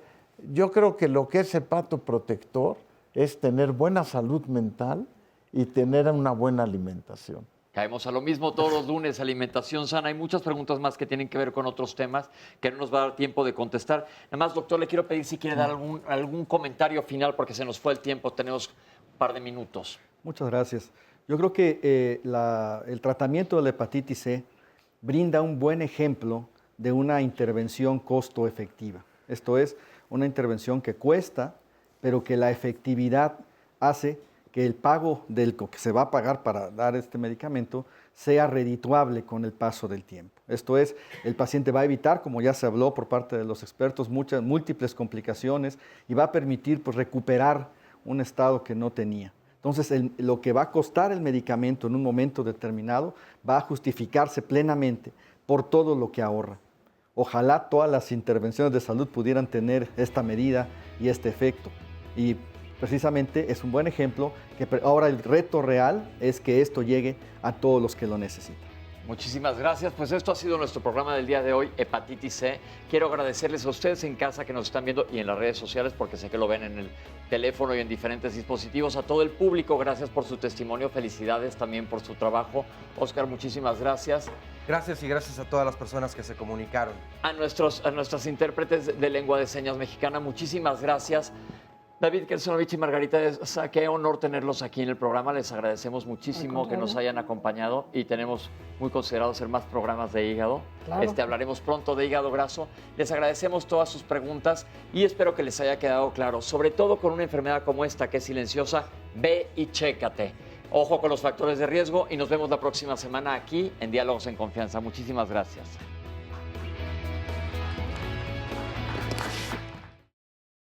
S6: yo creo que lo que es hepatoprotector es tener buena salud mental y tener una buena alimentación.
S2: Caemos a lo mismo todos los lunes, alimentación sana. Hay muchas preguntas más que tienen que ver con otros temas que no nos va a dar tiempo de contestar. Nada más, doctor, le quiero pedir si quiere dar algún comentario final porque se nos fue el tiempo, tenemos un par de minutos.
S7: Muchas gracias. Yo creo que el tratamiento de la hepatitis C brinda un buen ejemplo de una intervención costo efectiva. Esto es, una intervención que cuesta, pero que la efectividad hace que el pago que se va a pagar para dar este medicamento sea redituable con el paso del tiempo. Esto es, el paciente va a evitar, como ya se habló por parte de los expertos, múltiples complicaciones y va a permitir recuperar un estado que no tenía. Entonces, lo que va a costar el medicamento en un momento determinado va a justificarse plenamente por todo lo que ahorra. Ojalá todas las intervenciones de salud pudieran tener esta medida y este efecto. Y precisamente es un buen ejemplo que ahora el reto real es que esto llegue a todos los que lo necesitan.
S2: Muchísimas gracias. Pues esto ha sido nuestro programa del día de hoy, Hepatitis C. Quiero agradecerles a ustedes en casa que nos están viendo y en las redes sociales, porque sé que lo ven en el teléfono y en diferentes dispositivos. A todo el público, gracias por su testimonio. Felicidades también por su trabajo. Oscar, muchísimas gracias.
S3: Gracias y gracias a todas las personas que se comunicaron.
S2: A nuestras intérpretes de lengua de señas mexicana, muchísimas gracias. David Kersonovich y Margarita, qué honor tenerlos aquí en el programa. Les agradecemos muchísimo que nos hayan acompañado y tenemos muy considerado hacer más programas de hígado.
S4: Claro.
S2: Hablaremos pronto de hígado graso. Les agradecemos todas sus preguntas y espero que les haya quedado claro, sobre todo con una enfermedad como esta que es silenciosa. Ve y chécate. Ojo con los factores de riesgo y nos vemos la próxima semana aquí en Diálogos en Confianza. Muchísimas gracias.